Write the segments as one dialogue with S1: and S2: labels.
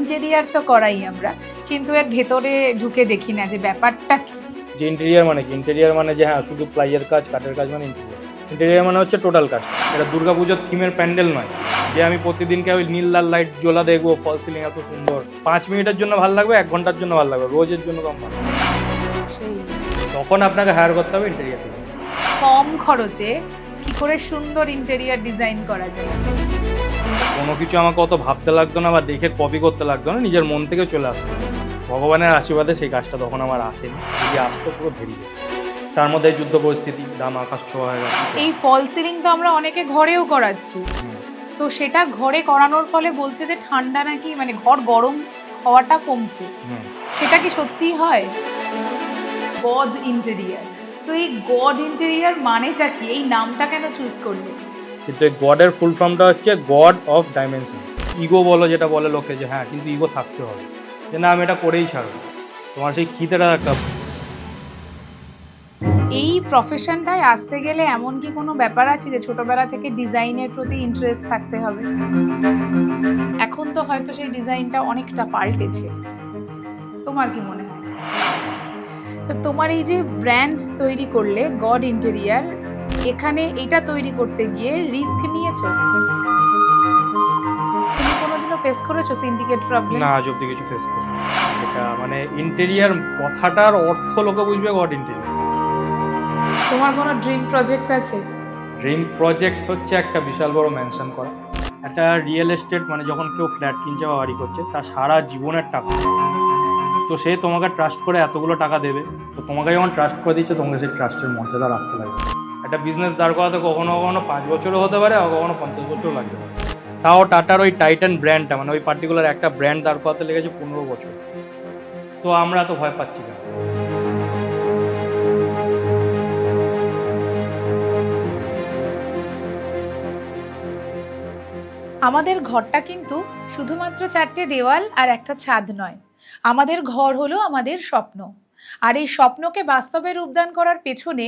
S1: Interior তো করাই আমরা, কিন্তু এর ভেতরে ঢুকে দেখি না যে ব্যাপারটা কি।
S2: যে ইন্টেরিয়ার মানে কি? ইন্টেরিয়ার মানে যে হ্যাঁ শুধু প্লাইয়ের কাজ, কাঠের কাজ মানে ইন্টেরিয়ার। ইন্টেরিয়ার মানে হচ্ছে টোটাল কাজ। এটা দুর্গাপুজোর থিমের প্যান্ডেল নয় যে আমি প্রতিদিনকে ওই নীল লাল লাইট জ্বলা দেখবো, ফল সিলিং এত সুন্দর, 5 মিনিটের জন্য ভালো লাগবে, 1 ঘন্টার জন্য ভালো লাগবে, রোজের জন্য কম ভালো লাগবে।
S1: সেই
S2: তখন আপনাকে হায়ার করতে হবে ইন্টেরিয়ার ডিজাইন।
S1: কম খরচে কি করে সুন্দর ইন্টেরিয়ার ডিজাইন করা যায়।
S2: কোনো কিছু আমাকে অত ভাবতে লাগতো না বা দেখে কপি করতে লাগতো না, নিজের মন থেকে চলে আসতো। ভগবানের আশীর্বাদে সেই কাজটা তখন আমার আসেনি, যদি আসতো পুরো ভেরিয়ে যেত। তার মধ্যে এই যুদ্ধ পরিস্থিতি, দাম আকাশ ছোঁয়া হয়ে গেছে।
S1: এই ফল সিলিং তো আমরা অনেকে ঘরেও করাচ্ছি, তো সেটা ঘরে করানোর ফলে বলছে যে ঠান্ডা নাকি মানে ঘর গরম হওয়াটা কমছে, সেটা কি সত্যি হয়? গড ইন্টেরিয়ার, তো এই গড ইন্টেরিয়ার মানেটা কি? এই নামটা কেন চুজ করলে?
S2: কিন্তু এই গডের ফুল ফর্মটা হচ্ছে গড অফ ডাইমেনশনস। ইগো বলো যেটা বলে লোকে, যে হ্যাঁ কিন্তু ইগো থাকতে হবে, যে না আমি এটা করেই ছাড়বো, তোমার সেই খিদেটা একটা।
S1: এই প্রফেশনটায় আসতে গেলে এমন কি কোনো ব্যাপার আছে যে ছোটবেলা থেকে ডিজাইনের প্রতি ইন্টারেস্ট থাকতে হবে? এখন তো হয়তো সেই ডিজাইনটা অনেকটা পাল্টেছে, তোমার কি মনে হয়? তো তোমার এই যে ব্র্যান্ড তৈরি করলে গড ইন্টেরিয়ার, এখানে এটা তৈরি করতে গিয়ে রিস্ক নিয়েছো? তুমি কোনোদিনও ফেস করেছো সিন্ডিকেট প্রবলেম?
S2: না, আজ অব্দি কিছু ফেস করি। এটা মানে ইন্টেরিয়ার কথাটার অর্থ লোকে বুঝবে গড ইন্টেরিয়ার।
S1: তোমার কোনো ড্রিম প্রজেক্ট আছে?
S2: ড্রিম প্রজেক্ট হচ্ছে একটা বিশাল বড় ম্যানশন করা। একটা রিয়েল এস্টেট মানে যখন কেউ ফ্ল্যাট কিনছে বা বাড়ি করছে, তার সারা জীবনের টাকা, তো সে তোমাকে ট্রাস্ট করে এতগুলো টাকা দেবে, তো তোমাকে যখন ট্রাস্ট করে দিচ্ছে তোমাকে সেই ট্রাস্টের মর্যাদা রাখতে লাগবে। একটা বিজনেস দাঁড় করাতে কখনো কখনো 5 বছরও হতে পারে, আর কখনো 50 বছরও লাগতে পারে। তাও টাটার ওই টাইটান ব্র্যান্ডটা মানে ওই পার্টিকুলার একটা ব্র্যান্ড দাঁড় করাতে লেগেছে 15 বছর। তো আমরা তো ভয় পাচ্ছি কেন?
S1: আমাদের ঘরটা কিন্তু শুধুমাত্র 4টে দেওয়াল আর একটা ছাদ নয়, আমাদের ঘর হলো আমাদের স্বপ্ন। আর এই স্বপ্নকে বাস্তবে রূপদান করার পেছনে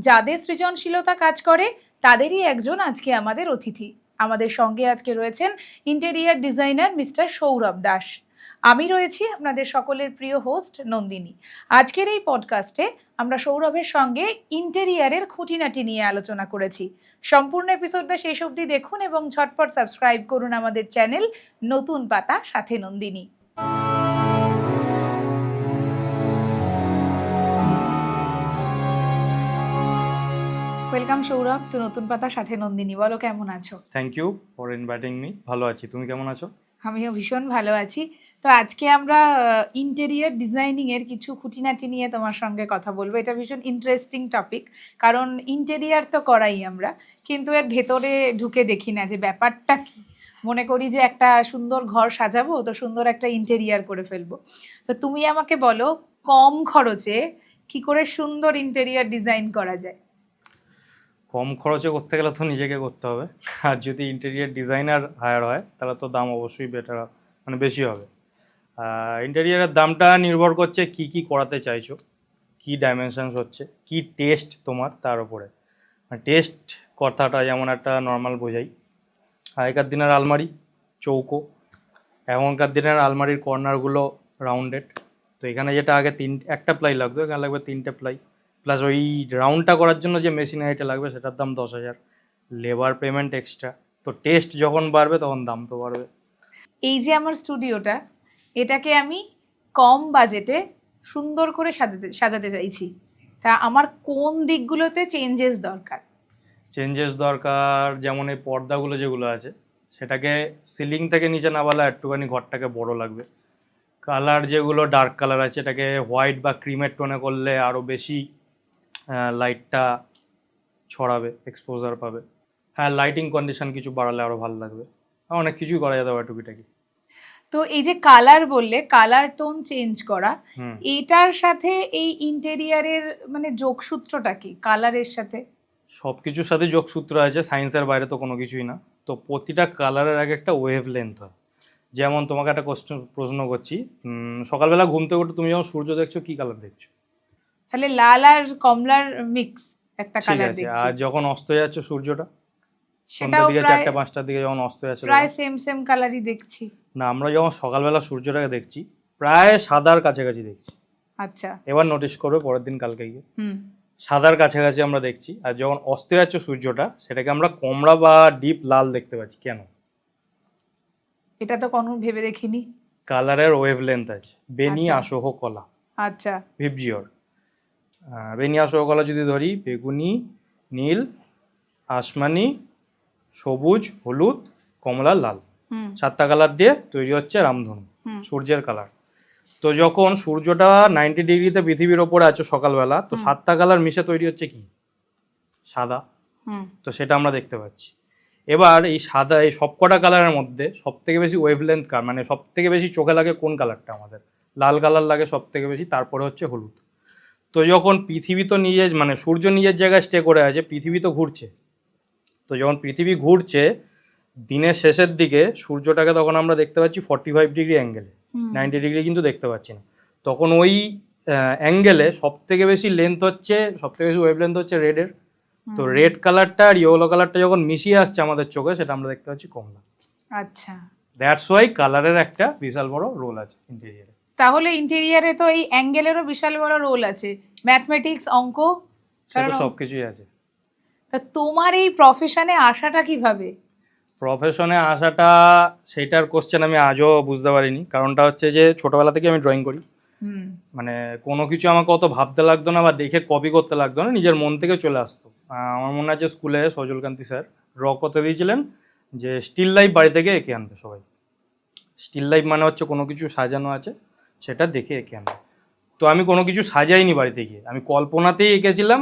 S1: যাদের সৃজনশীলতা কাজ করে, তাদেরই একজন আজকে আমাদের অতিথি। আমাদের সঙ্গে আজকে রয়েছেন interior designer mister Sourav Das. আমি রয়েছি আপনাদের সকলের প্রিয় হোস্ট নন্দিনী। আজকের এই পডকাস্টে আমরা সৌরভের সঙ্গে ইন্টেরিয়ারের খুঁটিনাটি নিয়ে আলোচনা করেছি। সম্পূর্ণ এপিসোডটা শেষ অবধি দেখুন এবং ঝটপট সাবস্ক্রাইব করুন আমাদের চ্যানেল নতুন পাতা সাথে নন্দিনী। ওয়েলকাম সৌরভ টু নতুন পাতা সাথে নন্দিনী। বলো কেমন আছো?
S2: Thank you for inviting me. ভালো আছি, তুমি কেমন আছো?
S1: আমিও ভীষণ ভালো আছি। তো আজকে আমরা ইন্টেরিয়ার ডিজাইনিং এর কিছু খুঁটিনাটি নিয়ে তোমার সঙ্গে কথা বলবো। এটা ভীষণ ইন্টারেস্টিং টপিক, কারণ ইন্টেরিয়ার তো করাই আমরা, কিন্তু এর ভেতরে ঢুকে দেখি না যে ব্যাপারটা কি। মনে করি যে একটা সুন্দর ঘর সাজাবো, তো সুন্দর একটা ইন্টেরিয়ার করে ফেলবো। তো তুমি আমাকে বলো, কম খরচে কি করে সুন্দর ইন্টেরিয়ার ডিজাইন করা যায়?
S2: কম খরচে করতে গেলে তো নিজেকে করতে হবে, আর যদি ইন্টেরিয়ার ডিজাইনার হায়ার হয় তাহলে তো দাম অবশ্যই বেটার মানে বেশি হবে। ইন্টেরিয়ারের দামটা নির্ভর করছে কি কি করাতে চাইছো, কি ডাইমেনশনস হচ্ছে, কি টেস্ট তোমার, তার উপরে। টেস্ট কথাটা যেমন একটা নর্মাল বোঝাই, আগেকার দিনের আলমারি চৌকো, এখনকার দিনের আলমারির কর্নারগুলো রাউন্ডেড। তো এখানে যেটা আগে একটা প্লাই লাগতো, এখানে লাগবে 3টে প্লাই, প্লাস ওই রাউন্ডটা করার জন্য যে মেশিনারিটা লাগবে সেটার দাম 10,000, লেবার পেমেন্ট এক্সট্রা। তো টেস্ট যখন বাড়বে তখন দাম তো বাড়বে।
S1: এই যে আমার স্টুডিওটা, এটাকে আমি কম বাজেটে সুন্দর করে সাজাতে চাইছি, তা আমার কোন দিকগুলোতে চেঞ্জেস দরকার?
S2: চেঞ্জেস দরকার যেমন এই পর্দাগুলো যেগুলো আছে, সেটাকে সিলিং থেকে নিচে নামালে একটুখানি ঘরটাকে বড় লাগবে। কালার যেগুলো ডার্ক কালার আছে, এটাকে হোয়াইট বা ক্রিমের টোনে করলে আরও বেশি লাইটটা ছড়াবে, এক্সপোজার পাবে। হ্যাঁ, লাইটিং কন্ডিশন কিছু বাড়ালে আরও ভালো লাগবে। অনেক কিছুই করা যেতে পারে টুকিটাকি।
S1: তো এই যে কালার বললে, কালার টোন চেঞ্জ করা, এটার সাথে এই ইন্টেরিয়ারের মানে যোগসূত্রটা কি কালারের সাথে?
S2: সব কিছুর সাথে যোগসূত্র আছে, সায়েন্সের বাইরে তো কোনো কিছুই না। তো প্রতিটা কালারের আগে একটা ওয়েভ লেন্থ হয়। যেমন তোমাকে একটা প্রশ্ন করছি, সকালবেলা ঘুম থেকে উঠে তুমি যখন সূর্য দেখছো কি কালার দেখছো?
S1: তাহলে লাল আর কমলার মিক্স একটা
S2: ঠিক
S1: কালার
S2: আছে।
S1: দেখছি।
S2: আর যখন অস্ত যাচ্ছে সূর্যটা, সন্ধ্যার
S1: সেটাও
S2: দিকে
S1: প্রায়
S2: 4টা 5টার দিকে যখন অস্ত যাচ্ছে,
S1: প্রায় সেম কালারই দেখছি।
S2: না, আমরা যখন সকালবেলা সূর্যটাকে দেখছি প্রায় সাদার কাছাকাছি দেখছি।
S1: আচ্ছা।
S2: এবার নোটিস করবে পরের দিন কালকে গিয়ে
S1: হুম।
S2: সাদার কাছাকাছি আমরা দেখছি, আর যখন অস্তে যাচ্ছে সূর্যটা সেটাকে আমরা কমলা বা ডিপ লাল দেখতে পাচ্ছি। কেন?
S1: এটা তো কোনো ভেবে দেখিনি।
S2: কালারের ওয়েভ লেন্থ আছে। বেনি
S1: আচ্ছা।
S2: আসহ কলা,
S1: আচ্ছা।
S2: ভিবজিওর। বেনি আসহ কলা যদি ধরি, বেগুনি, নীল, আসমানি, সবুজ, হলুদ, কমলা, লাল,
S1: হুম।
S2: 7টা কালার দিয়ে তৈরি হচ্ছে রামধনু,
S1: হুম।
S2: সূর্যের কালার। তো যখন সূর্যটা 90 ডিগ্রিতে পৃথিবীর ওপরে আছে সকালবেলা, তো 7টা কালার মিশে তৈরি হচ্ছে কি? সাদা।
S1: হুম।
S2: তো সেটা আমরা দেখতে পাচ্ছি। এবার এই সাদা, এই সবকটা কালারের মধ্যে সব থেকে বেশি ওয়েভলেন্থ কার, মানে সব থেকে বেশি চোখে লাগে কোন কালারটা? আমাদের লাল কালার লাগে সব থেকে বেশি, তারপরে হচ্ছে হলুদ। তো যখন পৃথিবী তো নিজের, মানে সূর্য নিজের জায়গায় স্টে করে আছে, পৃথিবী তো ঘুরছে। তো যখন পৃথিবী ঘুরছে দিনের শেষের দিকে সূর্যটাকে তখন আমরা দেখতে পাচ্ছি 45 ডিগ্রি অ্যাঙ্গেলে, 90 ডিগ্রি কিন্তু দেখতে পাচ্ছি না। তখন ওই অ্যাঙ্গেলে সব থেকে বেশি লেন্থ হচ্ছে, সব থেকে বেশি ওয়েভ লেন্থ হচ্ছে রেডের। তো রেড কালারটা আর ইয়েলো কালারটা যখন মিশিয়ে আসছে আমাদের চোখে, সেটা আমরা দেখতে পাচ্ছি কমলা।
S1: আচ্ছা।
S2: দ্যাটস ওয়াই কালারের একটা বিশাল বড় রোল আছে ইন্টেরিয়ারে।
S1: তাহলে ইন্টেরিয়ারে তো এই অ্যাঙ্গেলেরও বিশাল বড় রোল আছে, ম্যাথমেটিক্স, অঙ্ক।
S2: সেটা
S1: কারণ
S2: সব কিছুই আছে।
S1: তা তোমার এই প্রফেশনে আসাটা কিভাবে?
S2: প্রফেশনে আসাটা, সেইটার কোশ্চেন আমি আজও বুঝতে পারিনি। কারণটা হচ্ছে যে ছোটোবেলা থেকে আমি ড্রয়িং করি।
S1: হুম।
S2: মানে কোনো কিছু আমাকে অত ভাবতে লাগতো না বা দেখে কপি করতে লাগতো না, নিজের মন থেকে চলে আসতো। আমার মনে আছে স্কুলে সজলকান্তি স্যার ড্র করতে দিয়েছিলেন যে স্টিল লাইফ বাড়ি থেকে এঁকে আনবে সবাই। স্টিল লাইফ মানে হচ্ছে কোনো কিছু সাজানো আছে সেটা দেখে এঁকে আনবে। তো আমি কোনো কিছু সাজাইনি বাড়িতে গিয়ে, আমি কল্পনাতেই এঁকেছিলাম।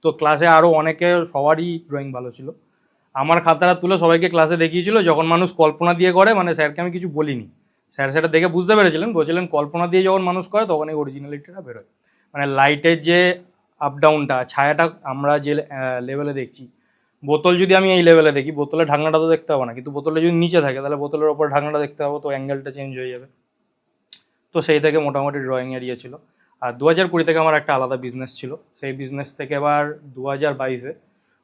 S2: তো ক্লাসে আরও অনেকে, সবারই ড্রয়িং ভালো ছিল। আমার খাতাটা তুলে সবাইকে ক্লাসে দেখিয়েছিল। যখন মানুষ কল্পনা দিয়ে করে, মানে স্যারকে আমি কিছু বলিনি, স্যার সেটা দেখে বুঝতে পেরেছিলেন, বলছিলেন কল্পনা দিয়ে যখন মানুষ করে তখন এই অরিজিনালিটিটা বেরোয়। মানে লাইটের যে আপ ডাউনটা, ছায়াটা আমরা যে লেভেলে দেখছি, বোতল যদি আমি এই লেভেলে দেখি, বোতলের ঢাকনাটা তো দেখতে পাবো না, কিন্তু বোতলটা যদি নিচে থাকে তাহলে বোতলের ওপর ঢাকনাটা দেখতে পাবো, তো অ্যাঙ্গেলটা চেঞ্জ হয়ে যাবে। তো সেই থেকে মোটামুটি ড্রয়িং এরিয়া ছিল। আর 2020 থেকে আমার একটা আলাদা বিজনেস ছিল। সেই বিজনেস থেকে এবার 2022-এ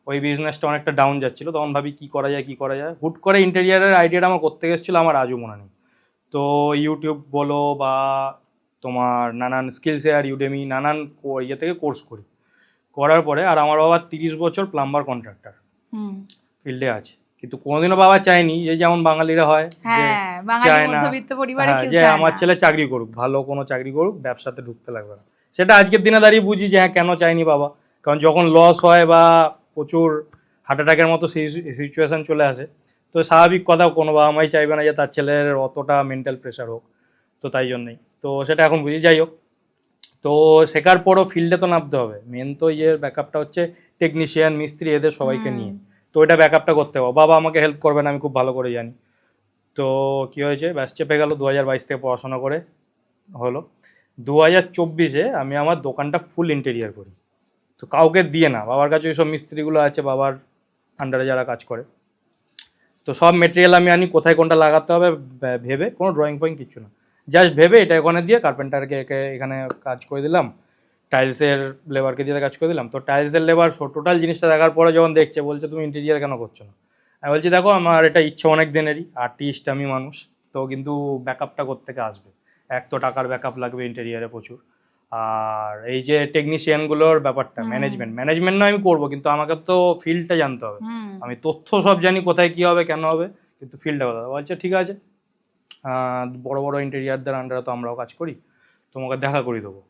S2: ওই বিজনেসটা অনেকটা ডাউন যাচ্ছিল। তখন ভাবি কী করা যায়, কী করা যায়। হুট করে ইন্টেরিয়ারের আইডিয়াটা আমার করতে গেছিলো, আমার আজও মনে নেই। তো ইউটিউব বলো বা তোমার নানান স্কিল শেয়ার, ইউডেমি, নানান ইয়ে থেকে কোর্স করি। করার পরে, আর আমার বাবা 30 বছর প্লাম্বার কন্ট্রাক্টর
S1: হুম।
S2: ফিল্ডে আছে, কিন্তু কোনোদিনও বাবা চায়নি, এই যেমন বাঙালিরা হয় যে
S1: হ্যাঁ, বাঙালি
S2: চায় না,
S1: মধ্যবিত্ত পরিবারে
S2: হ্যাঁ,
S1: কেউ
S2: যে
S1: চায়
S2: আমার
S1: না।
S2: ছেলে চাকরি করুক, ভালো কোনো চাকরি করুক, ব্যবসাতে ঢুকতে লাগবে না। সেটা আজকের দিনে দাঁড়িয়ে বুঝি যে হ্যাঁ, কেন চায়নি বাবা। কারণ যখন লস হয় বা প্রচুর হার্ট অ্যাটাকের মতো সেই সিচুয়েশান চলে আসে, তো স্বাভাবিক কথা, কোনো বাবা মাই চাইবে না যে তার ছেলের অতটা মেন্টাল প্রেশার হোক। তো তাই জন্যই তো সেটা এখন বুঝি। যাই হোক, তো শেখার পরও ফিল্ডে তো নামতে হবে। মেন তো ইয়ের ব্যাকআপটা হচ্ছে টেকনিশিয়ান, মিস্ত্রি, এদের সবাইকে নিয়ে। তো ওইটা ব্যাকআপটা করতে হবে। বাবা আমাকে হেল্প করবে না, আমি খুব ভালো করে জানি। তো কী হয়েছে, ব্যাস চেপে গেল। 2022 থেকে পড়াশোনা করে হলো। 2024-এ আমি আমার দোকানটা ফুল ইন্টেরিয়ার করি। তো কাউকে দিয়ে না, বাবার কাছে ওই সব মিস্ত্রিগুলো আছে, বাবার আন্ডারে যারা কাজ করে। তো সব মেটেরিয়াল আমি আনি, কোথায় কোনটা লাগাতে হবে ভেবে, কোনো ড্রয়িং ফয়িং কিচ্ছু না, জাস্ট ভেবে এটা ওখানে দিয়ে কার্পেন্টারকে এখানে কাজ করে দিলাম, টাইলসের লেবারকে দিয়ে কাজ করে দিলাম। তো টাইলসের লেবার টোটাল জিনিসটা দেখার পরে যখন দেখছে, বলছে তুমি ইন্টেরিয়ার কেন করছো না? আমি বলছি দেখো, আমার এটা ইচ্ছে অনেক দিনেরই, আর্টিস্ট আমি মানুষ, তো কিন্তু ব্যাকআপটা কোত্থেকে আসবে? এক তো টাকার ব্যাকআপ লাগবে ইন্টেরিয়ারে প্রচুর, আর এই যে টেকনিশিয়ানগুলোর ব্যাপারটা, ম্যানেজমেন্ট নয় আমি করবো, কিন্তু আমাকে তো ফিল্ডটা জানতে হবে। আমি তথ্য সব জানি, কোথায় কী হবে, কেন হবে, কিন্তু ফিল্ডটা কথা। বলছে ঠিক আছে, বড় বড় ইন্টেরিয়ারদের আন্ডারে তো আমরাও কাজ করি, তোমাকে দেখা করে দেবো।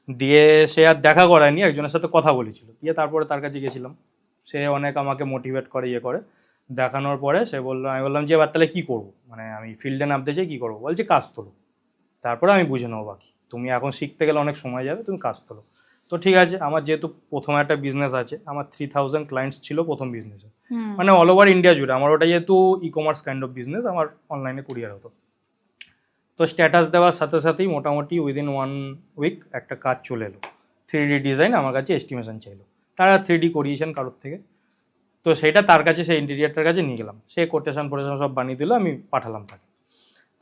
S2: দিয়ে সে আর দেখা করায়নি, একজনের সাথে কথা বলেছিল, দিয়ে তারপরে তার কাছে গেছিলাম। সে অনেক আমাকে মোটিভেট করে, ইয়ে করে। দেখানোর পরে সে বললো, আমি বললাম যে এবার তাহলে কী করবো, মানে আমি ফিল্ডে নামতে চাই, কী করবো? বলছে কাজ তোলো, তারপরে আমি বুঝে নেবো বাকি। তুমি এখন শিখতে গেলে অনেক সময় যাবে, তুমি কাজ তোলো। তো ঠিক আছে, আমার যেহেতু প্রথম একটা বিজনেস আছে, আমার 3000 ক্লায়েন্টস ছিল প্রথম বিজনেসে, মানে অল ওভার ইন্ডিয়া জুড়ে। আমার ওটা যেহেতু e commerce kind of business, আমার অনলাইনে কুরিয়ার হতো। তো স্ট্যাটাস দেওয়ার সাথে সাথেই মোটামুটি উইদিন 1 উইক একটা কাজ চলে এলো। 3D ডিজাইন আমার কাছে এস্টিমেশন চাইলো, তারা 3D করিয়েছেন কারোর থেকে। তো সেটা তার কাছে, সেই ইন্টেরিয়ারটার কাছে নিয়ে গেলাম, সে কোটেশন ফোটেশন সব বানিয়ে দিল, আমি পাঠালাম তাকে।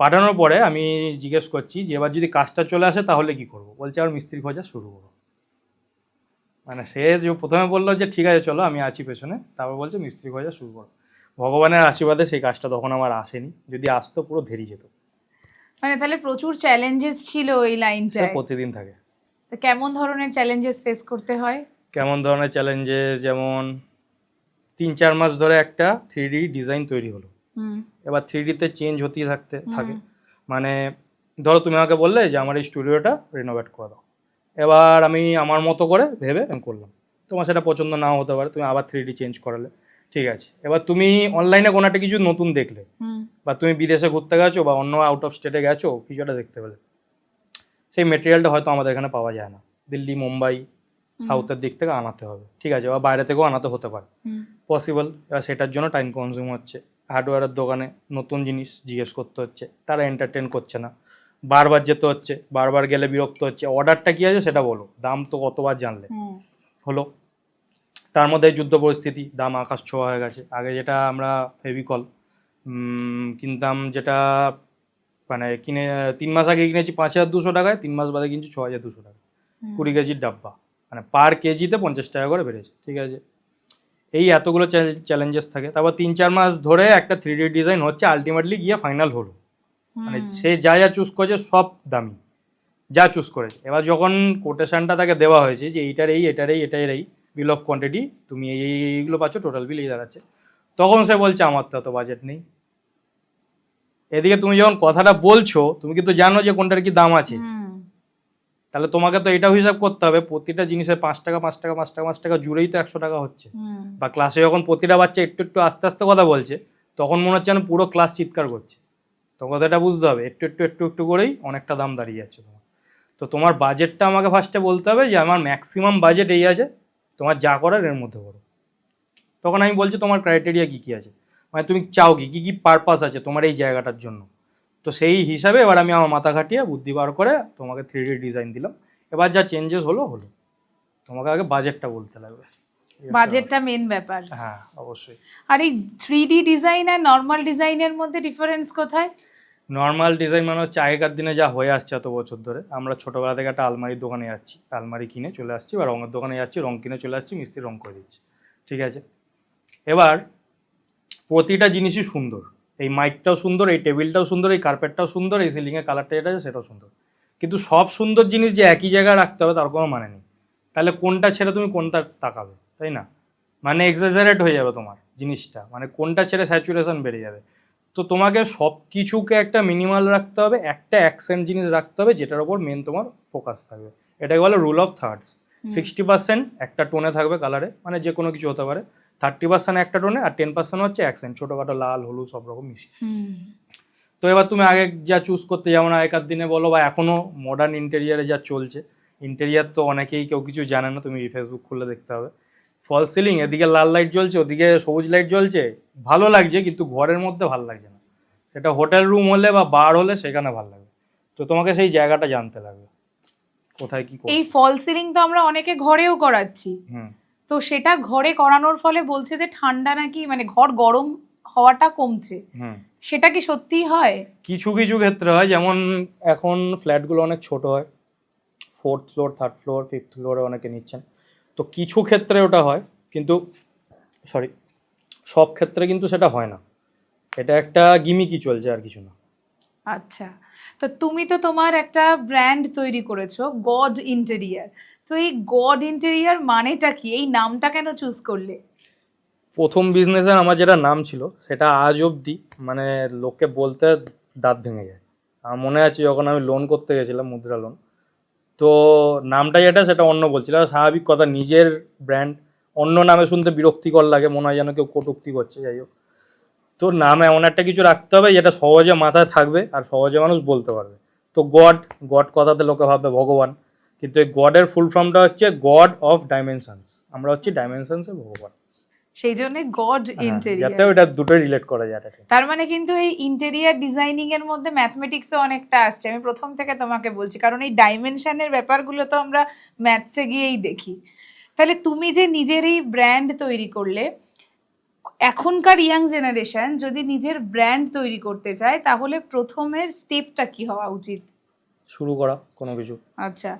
S2: পাঠানোর পরে আমি জিজ্ঞেস করছি যে এবার যদি কাজটা চলে আসে তাহলে কি করব? বলছে আর মিস্ত্রি খোঁজা শুরু করো। মানে সে যে প্রথমে বললো যে ঠিক আছে চলো আমি আছি পেছনে, তারপর বলছে মিস্ত্রি খোঁজা শুরু করো। ভগবানের আশীর্বাদে সেই কাজটা তখন আমার আসেনি, যদি আসতো পুরো ধেরি যেত।
S1: মানে তাহলে প্রচুর চ্যালেঞ্জেস ছিল এই
S2: সেটা
S1: লাইনটায়।
S2: প্রতিদিন থাকে।
S1: তো কেমন ধরনের চ্যালেঞ্জেস ফেস করতে হয়?
S2: কেমন ধরনের চ্যালেঞ্জেস, যেমন 3-4 মাস ধরে একটা 3D ডিজাইন তৈরি হলো,
S1: হুম
S2: এবার 3Dতে চেঞ্জ হতেই থাকে।
S1: হুম
S2: মানে ধরো তুমি আমাকে বললে যে আমার এই স্টুডিওটা রিনোভেট করে দাও, এবার আমি আমার মতো করে ভেবে আমি করলাম, তোমার সেটা পছন্দ নাও হতে পারে, তুমি আবার 3D চেঞ্জ করালে, ঠিক আছে। এবার তুমি অনলাইনে কোনো একটা কিছু নতুন দেখলে,
S1: হুম
S2: বা তুমি বিদেশে ঘুরতে গেছো বা অন্য আউট অফ স্টেটে গেছো, কিছু একটা দেখতে পেলে, সেই মেটেরিয়ালটা হয়তো আমাদের এখানে পাওয়া যায় না, দিল্লি, মুম্বাই, সাউথের দিক থেকে আনাতে হবে, ঠিক আছে, বা বাইরে থেকেও আনাতে হতে পারে,
S1: হুম
S2: পসিবল। এবার সেটার জন্য টাইম কনজিউম হচ্ছে, হার্ডওয়্যারের দোকানে নতুন জিনিস জিজ্ঞেস করতে হচ্ছে, তারা এন্টারটেন করছে না, বারবার যেতে হচ্ছে, বারবার গেলে বিরক্ত হচ্ছে, অর্ডারটা কী আছে সেটা বলো, দাম তো কতবার জানলে
S1: হুম
S2: হলো। তার মধ্যে এই যুদ্ধ পরিস্থিতি, দাম আকাশ ছোঁয়া হয়ে গেছে। আগে যেটা আমরা ফেভিকল কিনতাম, যেটা মানে কিনে 3 মাস আগে কিনেছি 5,200 টাকায়, 3 মাস বাদে কিনছি 6,200 টাকা, 20 কেজির ডাব্বা, মানে পার কেজিতে 50 টাকা করে বেড়েছে, ঠিক আছে। এই এতগুলো চ্যালেঞ্জেস থাকে। তারপর 3-4 মাস ধরে একটা 3D ডিজাইন হচ্ছে, আলটিমেটলি গিয়ে ফাইনাল হলো, মানে সে যা যা চুজ করেছে সব দামি, যা চুজ করেছে। এবার যখন কোটেশনটা তাকে দেওয়া হয়েছে যে এইটার এই, এটার এই, এটার এই, বিল অফ কোয়ান্টিটি তুমি এইগুলো পাচ্ছ, টোটাল বিল এই দাঁড়াচ্ছে, তখন সে বলছে আমার তো এত বাজেট নেই। এদিকে তুমি যখন কথাটা বলছো, তুমি কিন্তু জানো যে কোনটার কি দাম আছে, তাহলে তোমাকে তো এটাও হিসাব করতে হবে প্রতিটা জিনিসের 5 টাকা 5 টাকা 5 টাকা 5 টাকা জুড়েই তো 100 টাকা হচ্ছে। বা ক্লাসে যখন প্রতিটা বাচ্চা একটু একটু আস্তে আস্তে কথা বলছে, তখন মনে হচ্ছে যেন পুরো ক্লাস চিৎকার করছে। তো কথাটা বুঝতে হবে, একটু একটু একটু একটু করেই অনেকটা দাম দাঁড়িয়ে যাচ্ছে তোমার। তো তোমার বাজেটটা আমাকে ফার্স্টে বলতে হবে যে আমার ম্যাক্সিমাম বাজেট এই আছে, তোমার যা করার এর মধ্যে করো। তখন আমি বলছি তোমার ক্রাইটেরিয়া কী কী আছে, মানে তুমি চাও কি, কী কী পারপাস আছে তোমার এই জায়গাটার জন্য। তো সেই হিসাবে এবার আমি আমার মাথা খাটিয়ে বুদ্ধি বার করে তোমাকে 3D ডিজাইন দিলাম। এবার যা চেঞ্জেস হলো হলো, তোমাকে আগে বাজেটটা বলতে লাগবে।
S1: বাজেটটা মেন ব্যাপার।
S2: হ্যাঁ অবশ্যই।
S1: আর এই 3D ডিজাইন আর নর্মাল ডিজাইনের মধ্যে ডিফারেন্স কোথায়?
S2: নর্মাল ডিজাইন মানে হচ্ছে আগেকার দিনে যা হয়ে আসছে এত বছর ধরে, আমরা ছোটোবেলা থেকে একটা আলমারির দোকানে যাচ্ছি, আলমারি কিনে চলে আসছি, বা রঙের দোকানে যাচ্ছি, রঙ কিনে চলে আসছি, মিস্ত্রি রঙ করে দিচ্ছি, ঠিক আছে। এবার প্রতিটা জিনিসই সুন্দর, এই মাইকটাও সুন্দর, এই টেবিলটাও সুন্দর, এই কার্পেটটাও সুন্দর, এই সিলিংয়ের কালারটা যেটা আছে সেটাও সুন্দর, কিন্তু সব সুন্দর জিনিস যে একই জায়গায় রাখতে হবে তার কোনো মানে নেই। তাহলে কোনটা ছেড়ে তুমি কোনটা তাকাবে, তাই না? মানে এক্সাজারেট হয়ে যাবে তোমার জিনিসটা, মানে কোনটা ছেড়ে স্যাচুরেশন বেড়ে যাবে। তো তোমাকে সব কিছুকে একটা মিনিমাল রাখতে হবে, একটা অ্যাকসেন্ট জিনিস রাখতে হবে যেটার ওপর মেন তোমার ফোকাস থাকবে। এটাকে বলে রুল অফ থার্ডস। 60% একটা টোনে থাকবে কালারে, মানে যে কোনো কিছু হতে পারে, 30% একটা টোনে, আর 10% হচ্ছে অ্যাকসেন্ট, ছোটোখাটো লাল হলুদ সব রকম মিশিয়ে। তো এবার তুমি আগে যা চুজ করতে, যেমন আগেকার দিনে বলো বা এখনও মডার্ন ইন্টেরিয়ারে যা চলছে, ইন্টেরিয়ার তো অনেকেই কেউ কিছু জানে না, তুমি ফেসবুক খুলে দেখতে হবে, ফল সিলিং, এদিকে লাল লাইট জ্বলছে, ওদিকে সবুজ লাইট জ্বলছে, ভালো লাগছে কিন্তু ঘরের মধ্যে ভালো লাগছে না। সেটা হোটেল রুম হলে বা বার হলে সেখানে ভালো লাগবে। তো তোমাকে সেই জায়গাটা জানতে লাগবে কোথায় কি
S1: এই
S2: করবে।
S1: ফল সিলিং তো আমরা অনেকে ঘরেও করাচ্ছি,
S2: হুম।
S1: তো সেটা ঘরে করানোর ফলে বলছে যে ঠান্ডা নাকি, মানে ঘর গরম হওয়াটা কমছে,
S2: হুম।
S1: সেটা কি সত্যিই হয়?
S2: কিছু কিছু ক্ষেত্রে হয়, যেমন এখন ফ্ল্যাটগুলো অনেক ছোট হয়, 4th floor 3rd floor 5th ফ্লোরে অনেকে নিচ্ছেন, তো কিছু ক্ষেত্রে ওটা হয়, কিন্তু সরি, সব ক্ষেত্রে কিন্তু সেটা হয় না। এটা একটা গিমিকি চলছে, আর কিছু না।
S1: আচ্ছা, তো তুমি তো তোমার একটা ব্র্যান্ড তৈরি করেছো, গড ইন্টেরিয়ার। তো এই গড ইন্টেরিয়ার মানেটা কি? এই নামটা কেন চুজ করলে?
S2: প্রথম বিজনেসের আমার যেটা নাম ছিল সেটা আজ অবধি মানে লোককে বলতে দাঁত ভেঙে যায়। আমার মনে আছে যখন আমি লোন করতে গেছিলাম, মুদ্রা লোন, তো নামটা যেটা সেটা অন্য বলছিল, আর স্বাভাবিক কথা, নিজের ব্র্যান্ড অন্য নামে শুনতে বিরক্তিকর লাগে, মনে হয় যেন কেউ কটূক্তি করছে, যাই হোক। তো নাম এমন একটা কিছু রাখতে হবে যেটা সহজে মাথায় থাকবে আর সহজে মানুষ বলতে পারবে। তো গড, গড কথাতে লোকে ভাববে ভগবান, কিন্তু এই গডের ফুল ফর্মটা হচ্ছে গড অফ ডাইমেনশনস, আমরা হচ্ছে ডাইমেনশনসের ভগবান।
S1: সেই জন্য গড
S2: হ্যাঁ, যাতে
S1: ইন্টেরিয়ার।
S2: ওটা দুটোই রিলেট করা যায়।
S1: তার মানে কিন্তু এই ইন্টেরিয়ার ডিজাইনিং এর মধ্যে ম্যাথমেটিক্সও অনেকটা আসছে, আমি প্রথম থেকে তোমাকে বলছি, কারণ এই ডাইমেনশনের ব্যাপারগুলো তো আমরা ম্যাথসে গিয়েই দেখি। তাহলে তুমি যে নিজের এই ব্র্যান্ড তৈরি করলে, এখনকার ইয়াং জেনারেশন যদি নিজের ব্র্যান্ড তৈরি করতে চায় তাহলে প্রথমের স্টেপটা কি হওয়া উচিত?
S2: শুরু করা কোনো কিছু।
S1: আচ্ছা,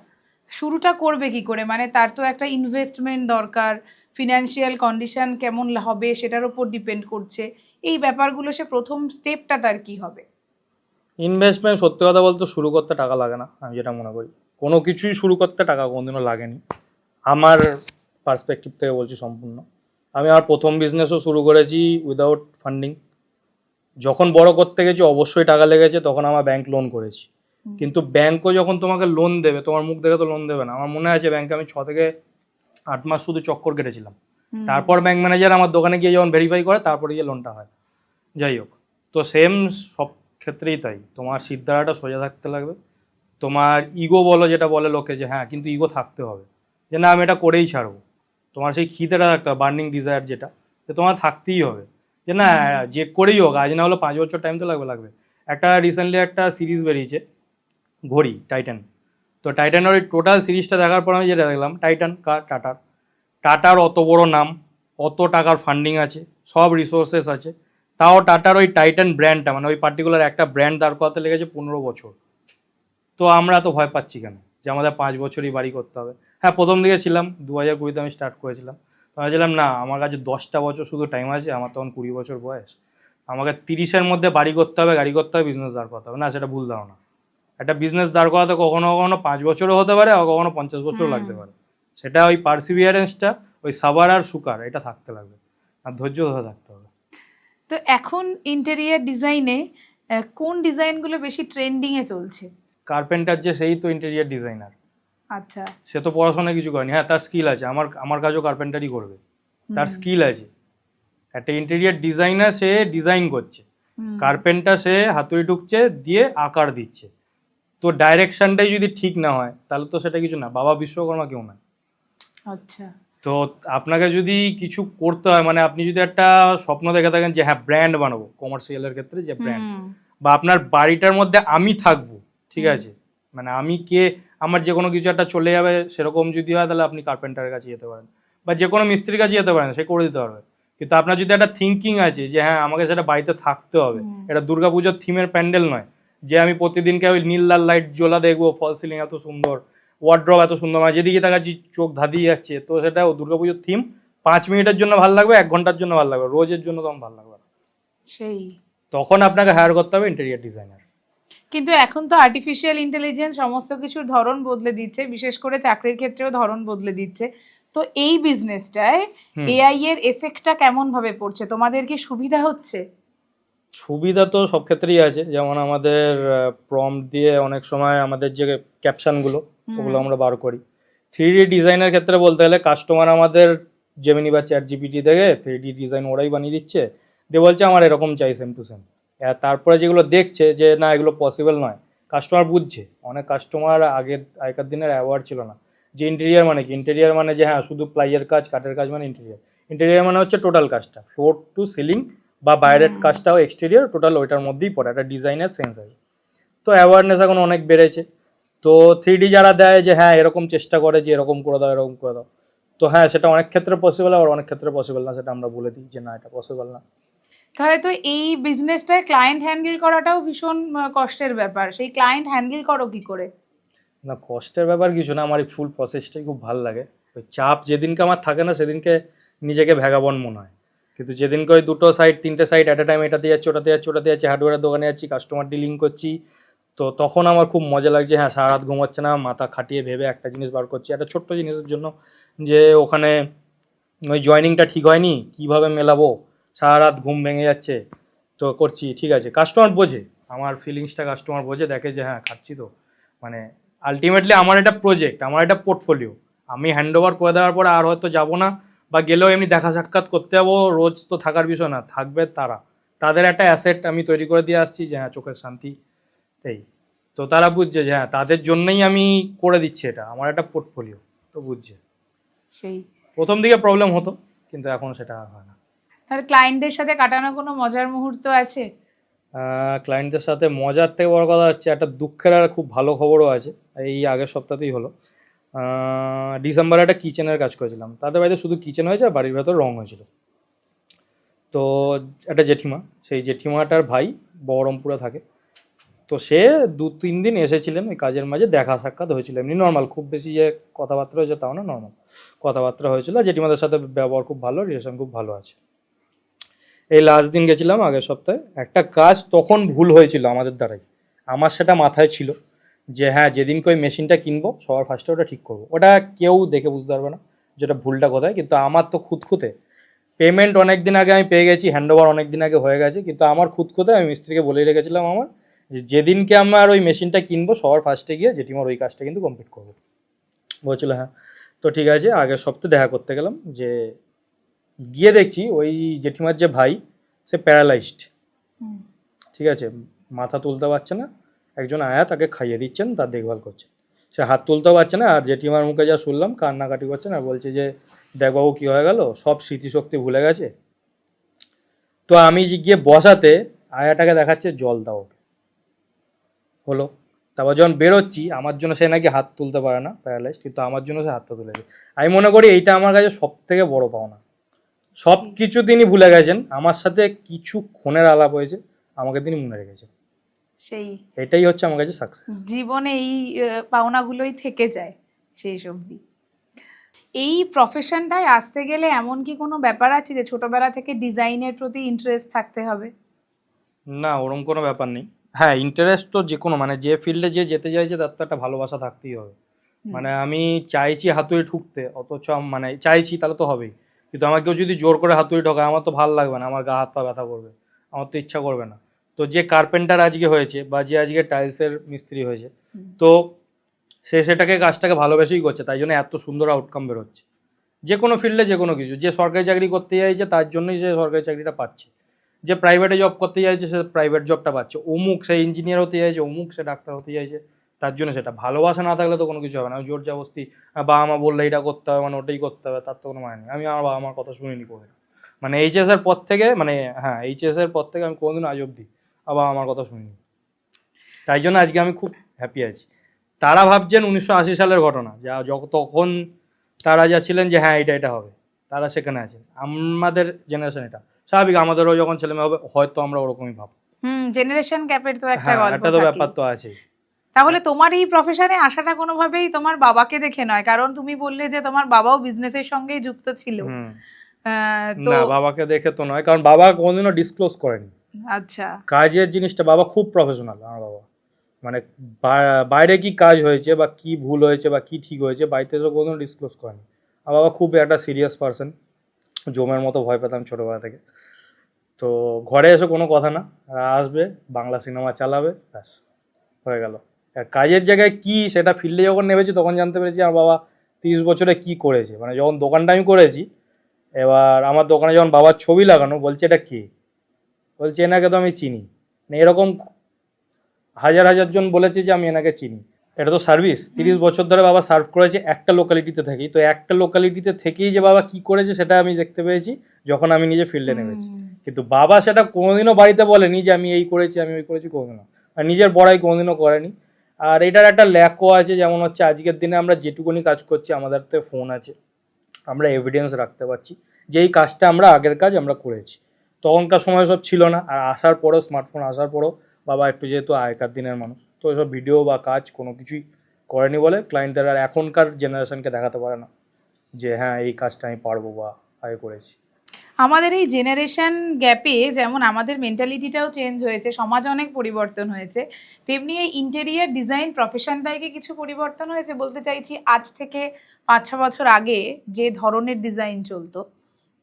S1: শুরুটা করবে কি করে? মানে তার তো একটা ইনভেস্টমেন্ট দরকার, ফিনান্সিয়াল কন্ডিশন কেমন হবে সেটার উপর ডিপেন্ড করছে, এই ব্যাপারগুলো, সে প্রথম স্টেপটা তার কি হবে?
S2: ইনভেস্টমেন্ট সত্যি কথা বলতে শুরু করতে টাকা লাগে না, আমি যেটা মনে করি। কোনো কিছুই শুরু করতে টাকা কোনোদিনও লাগেনি, আমার পার্সপেক্টিভ থেকে বলছি সম্পূর্ণ। আমি আমার প্রথম বিজনেসও শুরু করেছি উইদাউট ফান্ডিং। যখন বড় করতে গেছি অবশ্যই টাকা লেগেছে, তখন আমার ব্যাংক লোন করেছি। কিন্তু ব্যাংকও যখন তোমাকে লোন দেবে, তোমার মুখ দেখে তো লোন দেবে না। আমার মনে আছে ব্যাংকে আমি 6 থেকে 8 মাস শুধু চক্কর কেটেছিলাম। তারপর ব্যাংক ম্যানেজার আমার দোকানে গিয়ে যখন ভেরিফাই করে তারপরে গিয়ে লোনটা হয়। যাই হোক, তো সেম সব ক্ষেত্রেই তাই, তোমার সিদ্ধারাটা সোজা থাকতে লাগবে। তোমার ইগো বলো, যেটা বলে লোকে যে হ্যাঁ, কিন্তু ইগো থাকতে হবে যে না আমি এটা করেই ছাড়বো। তোমার সেই খিদেটা থাকতে হবে, বার্নিং ডিজায়ার যেটা, যে তোমার থাকতেই হবে যে না যে করেই হোক, আজ না হলো 5 বছর টাইম তো লাগবে। একটা রিসেন্টলি একটা সিরিজ বেরিয়েছে ঘড়ি, টাইটান। তো টাইটানের ওই টোটাল সিরিজটা দেখার পর আমি যেটা দেখলাম, টাইটান কার, টাটার অত বড় নাম, অত টাকার ফান্ডিং আছে, সব রিসোর্সেস আছে, তাও টাটার ওই টাইটান ব্র্যান্ডটা, মানে ওই পার্টিকুলার একটা ব্র্যান্ড দাঁড় করাতে লেগেছে 15 বছর। তো আমরা তো ভয় পাচ্ছি কেন যে আমাদের 5 বছরই বাড়ি করতে হবে? হ্যাঁ, প্রথম দিকে ছিলাম, 2020-তে আমি স্টার্ট করেছিলাম। তো আমি বলছিলাম না, আমার কাছে 10টা বছর শুধু টাইম আছে, আমার তখন 20 বছর বয়স, আমাকে 30-এর মধ্যে বাড়ি করতে হবে, গাড়ি করতে হবে, বিজনেস দাঁড় করাতে হবে। না, সেটা ভুল ধারণা। একটা বিজনেস দাঁড় করাতে কখনো কখনো 5 বছরও হতে পারে, আর কখনো 50 বছরও লাগতে পারে। সেটা ওই পারসিভিয়ারেন্সটা, ওই সাবার আর সুকার, এটা থাকতে লাগবে, আর ধৈর্য ধরে থাকতে হবে।
S1: তো এখন ইন্টেরিয়ার ডিজাইনে কোন ডিজাইনগুলো বেশি ট্রেন্ডিংয়ে চলছে?
S2: কার্পেন্টার যে, সেই তো ইন্টেরিয়ার ডিজাইনার।
S1: আচ্ছা।
S2: সে তো পড়াশোনা কিছু করেনি, হ্যাঁ তার স্কিল আছে, আমার কাজও কার্পেন্টারই করবে, তার স্কিল আছে। একটা ইন্টেরিয়ার ডিজাইনার, সে ডিজাইন করছে, কার্পেন্টার সে হাতুড়ি ঢুকছে দিয়ে আকার দিচ্ছে। তো ডাইরেকশনটাই যদি ঠিক না হয় তাহলে তো সেটা কিছু না। বাবা বিশ্বকর্মা কেউ না।
S1: আচ্ছা।
S2: তো আপনাকে যদি কিছু করতে হয়, মানে আপনি যদি একটা স্বপ্ন দেখে থাকেন যে হ্যাঁ ব্র্যান্ড বানাবো, কমার্শিয়ালের ক্ষেত্রে যে ব্র্যান্ড, বা আপনার বাড়িটার মধ্যে আমি থাকবো, ঠিক আছে, মানে আমি কে, আমার যে কোনো কিছু একটা চলে যাবে, সেরকম যদি হয় তাহলে আপনি কার্পেন্টারের কাছে যেতে পারেন, বা যে কোনো মিস্ত্রির কাছে যেতে পারেন, সে করে দিতে পারবে। কিন্তু আপনার যদি একটা থিঙ্কিং আছে যে হ্যাঁ আমাকে সেটা বাড়িতে থাকতে হবে, এটা দুর্গাপুজোর থিমের প্যান্ডেল নয় যে আমি প্রতিদিনকে ওই নীল লাল লাইট জ্বলা দেখবো, ফল সিলিং এত সুন্দর, ওয়ার্ড্রপ এত সুন্দর, মানে যেদিকে তাকাচ্ছি চোখ ধাঁধিয়ে যাচ্ছে, তো সেটা দুর্গাপুজোর থিম 5 মিনিটের জন্য ভালো লাগবে, 1 ঘন্টার জন্য ভালো লাগবে, রোজের জন্য তখন ভালো লাগবে।
S1: সেই
S2: তখন আপনাকে হায়ার করতে হবে ইন্টেরিয়ার ডিজাইনার।
S1: কিন্তু এখন তো আর্টিফিশিয়াল ইন্টেলিজেন্স সমস্ত কিছুর ধরন বদলে দিচ্ছে, বিশেষ করে চাকরির ক্ষেত্রেও ধরন বদলে দিচ্ছে। তো এই বিজনেসটায় এআই এর এফেক্টটা কেমন ভাবে পড়ছে? তোমাদের কি সুবিধা হচ্ছে?
S2: সুবিধা তো সব ক্ষেত্রেই আছে, যেমন আমাদের প্রম্পট দিয়ে অনেক সময় আমাদের যে ক্যাপশনগুলো, ওগুলো আমরা বার করি। 3D ডিজাইনের ক্ষেত্রে বলতে গেলে কাস্টমার আমাদের জেমিনি বা চ্যাট জিপিটি থেকে 3D ডিজাইন ওরাই বানিয়ে দিচ্ছে, দিয়ে বলছে আমার এরকম চাই সেম টু সেম। তারপরে যেগুলো দেখছে যে না এগুলো পসিবল নয়, কাস্টমার বুঝছে। অনেক কাস্টমার আগেকার দিনের অ্যাওয়ার্ড ছিল না যে ইন্টেরিয়ার মানে কি, ইন্টেরিয়ার মানে যে হ্যাঁ শুধু প্লাইয়ের কাজ, কাঠের কাজ মানে ইন্টেরিয়ার। ইন্টেরিয়ার মানে হচ্ছে টোটাল কাজটা, ফ্লোর টু সিলিং বা বাইরের কাজটাও এক্সটেরিয়র টোটাল ওইটার মধ্যেই পড়ে, একটা ডিজাইনের সেন্স আছে। তো অ্যাওয়ারনেস এখন অনেক বেড়েছে। তো 3D যারা দেয় যে হ্যাঁ এরকম চেষ্টা করে যে এরকম করে দাও, এরকম করে দাও, তো হ্যাঁ সেটা অনেক ক্ষেত্রে পসিবল, আর অনেক ক্ষেত্রে পসিবল না, সেটা আমরা বলে দিই যে না এটা পসিবল না।
S1: তাহলে তো এই বিজনেসটায় ক্লায়েন্ট হ্যান্ডেল করাটাও ভীষণ কষ্টের ব্যাপার। সেই ক্লায়েন্ট হ্যান্ডেল করো কি করে?
S2: না, কষ্টের ব্যাপার কিছু না, আমার এই ফুল প্রসেসটাই খুব ভালো লাগে। ওই চাপ যেদিনকে আমার থাকে না সেদিনকে নিজেকে ভ্যাগাবন মনে হয়, কিন্তু যেদিনকে ওই 2টো সাইড 3টে সাইড অ্যাট এ টাইম, এটাতে যাচ্ছি ওটাতে যাচ্ছি ওটাতে যাচ্ছি, হার্ডওয়্যারের দোকানে যাচ্ছি, কাস্টমার ডিলিং করছি, তো তখন আমার খুব মজা লাগছে। হ্যাঁ, সারা রাত ঘুমাচ্ছে না, মাথা খাটিয়ে ভেবে একটা জিনিস বার করছি, একটা ছোট্ট জিনিসের জন্য, যে ওখানে ওই জয়েনিংটা ঠিক হয়নি, কীভাবে মেলাবো, সারা রাত ঘুম ভেঙে যাচ্ছে, তো করছি, ঠিক আছে। কাস্টমার বোঝে আমার ফিলিংসটা, কাস্টমার বোঝে, দেখে যে হ্যাঁ খাচ্ছি তো, মানে আলটিমেটলি আমার এটা প্রজেক্ট, আমার এটা পোর্টফোলিও, আমি হ্যান্ড ওভার করে দেওয়ার পরে আর হয়তো যাবো না, বা গেলেও এমনি দেখা সাক্ষাৎ করতে যাবো, রোজ তো থাকার বিষয় না, থাকবে তারা, তাদের একটা অ্যাসেট আমি তৈরি করে দিয়ে আসছি যে হ্যাঁ চোখের শান্তি, এই তো তারা বুঝছে যে হ্যাঁ তাদের জন্যই আমি করে দিচ্ছি, এটা আমার একটা পোর্টফোলিও, তো বুঝছে।
S1: সেই
S2: প্রথম দিকে প্রবলেম হতো, কিন্তু এখন সেটা আর হয় না।
S1: তাহলে ক্লায়েন্টদের সাথে কাটানো কোনো মজার মুহূর্ত আছে?
S2: ক্লায়েন্টদের সাথে মজার থেকে বড় কথা হচ্ছে একটা দুঃখের আর খুব ভালো খবরও আছে। এই আগের সপ্তাহতেই হলো, ডিসেম্বরে একটা কিচেনের কাজ করেছিলাম, তাদের বাড়িতে শুধু কিচেন হয়েছে আর বাড়ির ভেতর রং হয়েছিল। তো একটা জেঠিমা, সেই জেঠিমাটার ভাই বহরমপুরে থাকে, তো সে 2-3 দিন এসেছিলেন, ওই কাজের মাঝে দেখা সাক্ষাৎ হয়েছিল, এমনি নর্মাল, খুব বেশি যে কথাবার্তা হয়েছে তাও না, নর্মাল কথাবার্তা হয়েছিল। জেঠিমাদের সাথে ব্যবহার খুব ভালো, রিলেশন খুব ভালো আছে। এই লাস্ট দিন গেছিলাম আগের সপ্তাহে, একটা কাজ তখন ভুল হয়েছিল আমাদের দ্বারাই, আমার সেটা মাথায় ছিল যে হ্যাঁ যেদিনকে ওই মেশিনটা কিনবো সবার ফার্স্টে ওটা ঠিক করবো। ওটা কেউ দেখে বুঝতে পারবে না যেটা ভুলটা কোথায়, কিন্তু আমার তো খুঁতখুঁতে পেমেন্ট অনেক দিন আগে আমি পেয়ে গেছি, হ্যান্ড ওভার অনেক দিন আগে হয়ে গেছে, কিন্তু আমার খুঁতখুঁতে আমি মিস্ত্রিকে বলেই রেখেছিলাম আমার যে যেদিনকে আমার ওই মেশিনটা কিনবো সবার ফার্স্টে গিয়ে জেঠিমার ওই কাজটা কিন্তু কমপ্লিট করবো। বলছিল হ্যাঁ, তো ঠিক আছে। আগের সপ্তাহে দেখা করতে গেলাম, যে গিয়ে দেখছি ওই জেঠিমার যে ভাই সে প্যারালাইজড, ঠিক আছে, মাথা তুলতে পারছে না, একজন আয়া তাকে খাইয়ে দিচ্ছেন, তার দেখভাল করছে, সে হাত তুলতেও পারছে না। আর জেঠিমার মুখে যা শুনলাম কান্নাকাটি করছেন আর বলছে যে দেখ বাবু কী হয়ে গেল, সব স্মৃতিশক্তি ভুলে গেছে। তো আমি গিয়ে বসাতে আয়াটাকে দেখাচ্ছে জল দাও ওকে, হলো। তারপর যখন বেরোচ্ছি আমার জন্য সে নাকি হাত তুলতে পারে না, প্যারালাইজ, কিন্তু আমার জন্য সে হাতটা তুলেছে। আমি মনে করি এইটা আমার কাছে সব থেকে বড় পাওনা। সব কিছু তিনি ভুলে গেছেন, আমার সাথে কিছু ক্ষণের আলাপ হয়েছে, আমাকে তিনি মনে রেখেছেন।
S1: সেই
S2: এটাই হচ্ছে আমার কাছে সাকসেস।
S1: জীবনে এই পাওনাগুলোই থেকে যায় সেই অবধি। এই প্রফেশনটায় আসতে গেলে এমন কি কোনো ব্যাপার আছে যে ছোটবেলা থেকে ডিজাইনের প্রতি ইন্টারেস্ট থাকতে হবে?
S2: না, ওরকম কোনো ব্যাপার নেই। হ্যাঁ, ইন্টারেস্ট তো যে কোনো, মানে যে ফিল্ডে যে যেতে চাইছে তার তো একটা ভালোবাসা থাকতেই হবে। মানে আমি চাইছি হাতুড়ি ঠুকতে, অথচ মানে চাইছি তাহলে তো হবেই, কিন্তু আমার কেউ যদি জোর করে হাতুড়ি ঠকায় আমার তো ভালো লাগবে না, আমার গা হাত পা ব্যথা করবে, আমার তো ইচ্ছা করবে না। তো যে কার্পেন্টার আজকে হয়েছে বা যে আজকে টাইলসের মিস্ত্রি হয়েছে, তো সে সেটাকে কাজটাকে ভালোবেসেই করছে, তাই জন্য এত সুন্দর আউটকাম বেরোচ্ছে। যে কোনো ফিল্ডে যে কোনো কিছু, যে সরকারি চাকরি করতে চাইছে তার জন্যই সে সরকারি চাকরিটা পাচ্ছে, যে প্রাইভেটে জব করতে চাইছে সে প্রাইভেট জবটা পাচ্ছে, অমুক সে ইঞ্জিনিয়ার হতে চাইছে, অমুক সে ডাক্তার হতে চাইছে, তার জন্য সেটা। ভালোবাসা না থাকলে তো কোনো কিছু হবে না। জোর জবরদস্তি বাবা মা বললে এটা করতে হবে মানে ওটাই করতে হবে, তার তো কোনো মানে নেই। আমি আমার বাবা মার কথা শুনিনি করে, মানে এইচএসের পর থেকে, মানে হ্যাঁ এইচএসের পর থেকে আমি কোনোদিন আজ অবধি বাবা আমার কথা শুনিনি। তাই জন্য আজকে আমি খুব হ্যাপি আছি। তারা ভাবছেন 1980 সালের ঘটনা, যা তখন তারা যা ছিলেন যে হ্যাঁ এটা হবে, তারা সেখানে আছেন। আমাদের জেনারেশন এটা স্বাভাবিক, আমাদেরও যখন ছেলেমেয়ে হবে হয়তো আমরা ওরকমই ভাবো।
S1: জেনারেশন গ্যাপের তো একটা
S2: হ্যাঁ,
S1: গল্প
S2: একটা তো
S1: থাকে।
S2: ব্যাপার তো আছেই।
S1: তাহলে তোমার এই প্রফেশনে আসাটা কোনোভাবেই তোমার বাবাকে দেখে নয়, কারণ তুমি বললে যে তোমার বাবাও বিজনেসের সঙ্গেই যুক্ত ছিল। তো
S2: না, বাবাকে দেখে তো নয়, কারণ বাবা কোনোদিনও ডিসক্লোজ করেনি।
S1: আচ্ছা,
S2: কাজের জিনিসটা বাবা খুব প্রফেশনাল আমার বাবা, মানে বাইরে কি কাজ হয়েছে বা কি ভুল হয়েছে বা কি ঠিক হয়েছে বাড়িতে এসে কোনোদিনও ডিসক্লোজ করেনি। আমার বাবা খুব একটা সিরিয়াস পার্সন, জমের মতো ভয় পেতাম ছোটোবেলা থেকে। তো ঘরে এসে কোনো কথা না, আসবে বাংলা সিনেমা চালাবে, ব্যাস হয়ে গেল। কাজের জায়গায় কি সেটা ফিল্ডে যখন নেমেছি তখন জানতে পেরেছি আমার বাবা 30 বছরে কি করেছে। মানে যখন দোকানটা আমি করেছি, এবার আমার দোকানে যখন বাবার ছবি লাগানো, বলছে এটা কে, বলছে এনাকে তো আমি চিনি। মানে এরকম হাজার হাজার জন বলেছে যে আমি এনাকে চিনি। এটা তো সার্ভিস। 30 বছর ধরে বাবা সার্ভ করেছে একটা লোকালিটিতে থেকেই, তো একটা লোকালিটিতে থেকেই যে বাবা কি করেছে সেটা আমি দেখতে পেয়েছি যখন আমি নিজে ফিল্ডে নেমেছি। কিন্তু বাবা সেটা কোনোদিনও বাড়িতে বলেনি যে আমি এই করেছি আমি ওই করেছি, কোনোদিনও। আর নিজের বড়াই কোনোদিনও করেনি। আর এটার একটা ল্যাকও আছে, যেমন হচ্ছে আজকের দিনে আমরা যেটুকুনি কাজ করছি আমাদের তো ফোন আছে, আমরা এভিডেন্স রাখতে পারছি যে এই কাজটা আমরা আগের কাজ আমরা করেছি। তখনকার সময় সব ছিল না, আর আসার পরেও স্মার্টফোন আসার পরেও বাবা একটু যেহেতু আগেকার দিনের মানুষ, তো এসব ভিডিও বা কাজ কোনো কিছুই করেনি বলে ক্লায়েন্টদের আর এখনকার জেনারেশনকে দেখাতে পারে না যে হ্যাঁ এই কাজটা আমি পারবো বা আগে করেছি।
S1: আমাদের এই জেনারেশন গ্যাপে যেমন আমাদের মেন্টালিটিটাও চেঞ্জ হয়েছে, সমাজ অনেক পরিবর্তন হয়েছে, তেমনি এই ইন্টেরিয়ার ডিজাইন প্রফেশনটায় কি কিছু পরিবর্তন হয়েছে? বলতে চাইছি আজ থেকে 5-6 বছর আগে যে ধরনের ডিজাইন চলতো,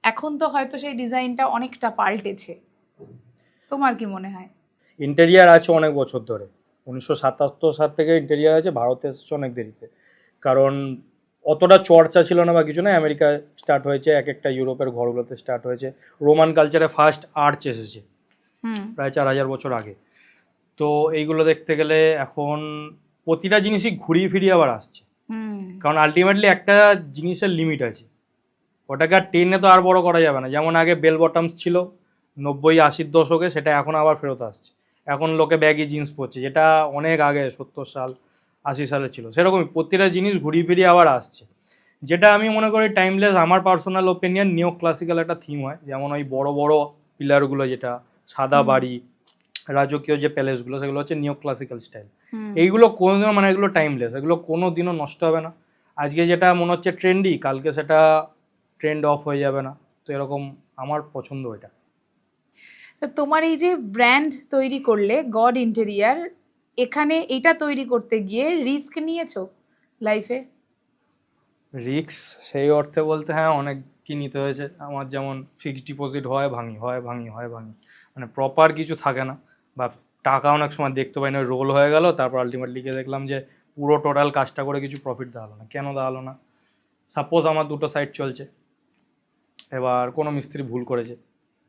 S1: এখন তো হয়তো সেই ডিজাইনটা অনেকটা পাল্টেছে। তোমার কি মনে হয়?
S2: ইন্টেরিয়ার আছে অনেক বছর ধরে, 1977 সাল থেকে ইন্টেরিয়ার আছে, ভারতে এসেছে অনেক দেরিতে। কারণ অতটা চর্চা ছিল না বা কিছু না, আমেরিকায় স্টার্ট হয়েছে, এক একটা ইউরোপের ঘরগুলোতে স্টার্ট হয়েছে। রোমান কালচারে ফার্স্ট আর্চ এসেছে প্রায় 4000 বছর আগে। তো এইগুলো দেখতে গেলে এখন প্রতিটা জিনিসই ঘুরিয়ে ফিরিয়ে আবার আসছে, কারণ আলটিমেটলি একটা জিনিসের লিমিট আছে, ওটাকে আর টেনে তো আর বড় করা যাবে না। যেমন আগে বেল বটমস ছিল 90-80 দশকে, সেটা এখন আবার ফেরত আসছে। এখন লোকে ব্যাগি জিন্স পরছে, যেটা অনেক আগে 70 সাল 80 সালে ছিল। সেরকমই প্রতিটা জিনিস ঘুরিয়ে ফিরিয়ে আবার আসছে, যেটা আমি মনে করি টাইমলেস। আমার পার্সোনাল ওপিনিয়ন, নিও ক্লাসিক্যাল একটা থিম হয়, যেমন ওই বড় বড় পিলারগুলো, যেটা সাদা বাড়ি, রাজকীয় যে প্যালেসগুলো, সেগুলো হচ্ছে নিও ক্লাসিক্যাল স্টাইল। এইগুলো কোনোদিনও, মানে এগুলো টাইমলেস, এগুলো কোনো দিনও নষ্ট হবে না। আজকে যেটা মনে হচ্ছে ট্রেন্ডি, কালকে সেটা ট্রেন্ড অফ হয়ে যাবে না। তো এরকম আমার পছন্দ এটা।
S1: তো তোমার এই যে ব্র্যান্ড তৈরি করলে গড ইন্টেরিয়ার, এখানে এটা তৈরি করতে গিয়ে রিস্ক নিয়েছো লাইফে?
S2: রিস্ক সেই অর্থে বলতে হ্যাঁ অনেক কি নিতে হয়েছে। আমার যেমন ফিক্সড ডিপোজিট হয় ভাঙি, মানে প্রপার কিছু থাকে না, বা টাকা অনেক সময় দেখতে পাই না, রোল হয়ে গেল, তারপর আলটিমেটলি গিয়ে দেখলাম যে পুরো টোটাল কাজটা করে কিছু প্রফিট দাঁড়ালো না। কেন দাঁড়ালো না? সাপোজ আমার দুটো সাইট চলছে, এবার কোনো মিস্ত্রি ভুল করেছে।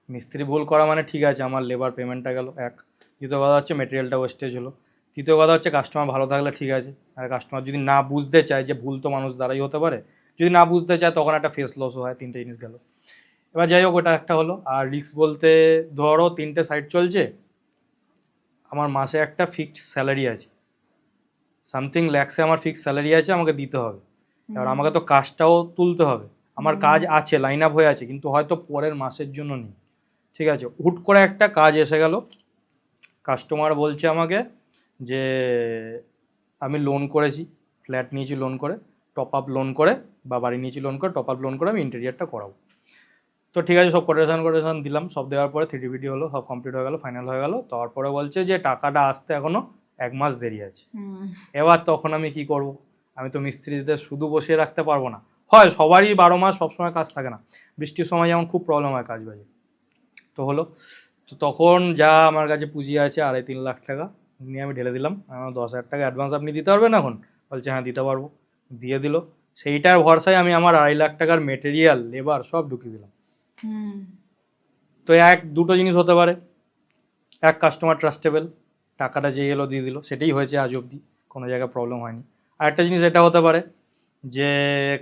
S2: মিস্ত্রি ভুল করা মানে ঠিক আছে, আমার লেবার পেমেন্টটা গেল এক, দ্বিতীয় কথা হচ্ছে মেটেরিয়ালটা ওয়েস্টেজ হলো, তৃতীয় কথা হচ্ছে কাস্টমার ভালো থাকলে ঠিক আছে, আর কাস্টমার যদি না বুঝতে চায়, যে ভুল তো মানুষ দ্বারাই হতে পারে, যদি না বুঝতে চায় তখন একটা ফেস লসও হয়। তিনটে জিনিস গেল। এবার যাই হোক, ওটা একটা হলো। আর রিস্ক বলতে ধরো 3টে সাইট চলছে, আমার মাসে একটা ফিক্সড স্যালারি আছে, সামথিং ল্যাক্সে আমার ফিক্সড স্যালারি আছে, আমাকে দিতে হবে। এবার আমাকে তো কাজটাও তুলতে হবে, আমার কাজ আছে, লাইন আপ হয়ে আছে, কিন্তু হয়তো পরের মাসের জন্য নেই। ঠিক আছে, হুট করে একটা কাজ এসে গেল, কাস্টমার বলছে আমাকে যে আমি লোন করেছি, ফ্ল্যাট নিয়েছি লোন করে, টপ আপ লোন করে, বা বাড়ি নিয়েছি লোন করে, টপ আপ লোন করে আমি ইন্টেরিয়ারটা করাবো। তো ঠিক আছে, সব কোটেশন দিলাম, সব দেওয়ার পরে 3D ভিডি হলো, সব কমপ্লিট হয়ে গেল, ফাইনাল হয়ে গেল। তারপরে বলছে যে টাকাটা আসতে এখনও 1 মাস দেরি আছে। এবার তখন আমি কি করব? আমি তো মিস্ত্রিদের শুধু বসিয়ে রাখতে পারবো না। হয় সবারই 12 মাস সবসময় কাজ থাকে না, বৃষ্টির সময় যেমন খুব প্রবলেম হয় কাজ বাজে। তো হলো, তো তখন যা আমার কাছে পুঁজি আছে 2.5-3 লাখ টাকা নিয়ে আমি ঢেলে দিলাম। আমার 10,000 টাকা অ্যাডভান্স আপনি দিতে পারবেন এখন? বলছে হ্যাঁ দিতে পারবো। দিয়ে দিল। সেইটার ভরসায় আমি আমার 2.5 লাখ টাকার মেটেরিয়াল, লেবার সব ঢুকিয়ে দিলাম। তো দুটো জিনিস হতে পারে, এক কাস্টমার ট্রাস্টেবল, টাকাটা যে এলো দিয়ে দিল, সেটাই হয়েছে আজ অবধি, কোনো জায়গায় প্রবলেম হয়নি। আর একটা জিনিস এটা হতে পারে যে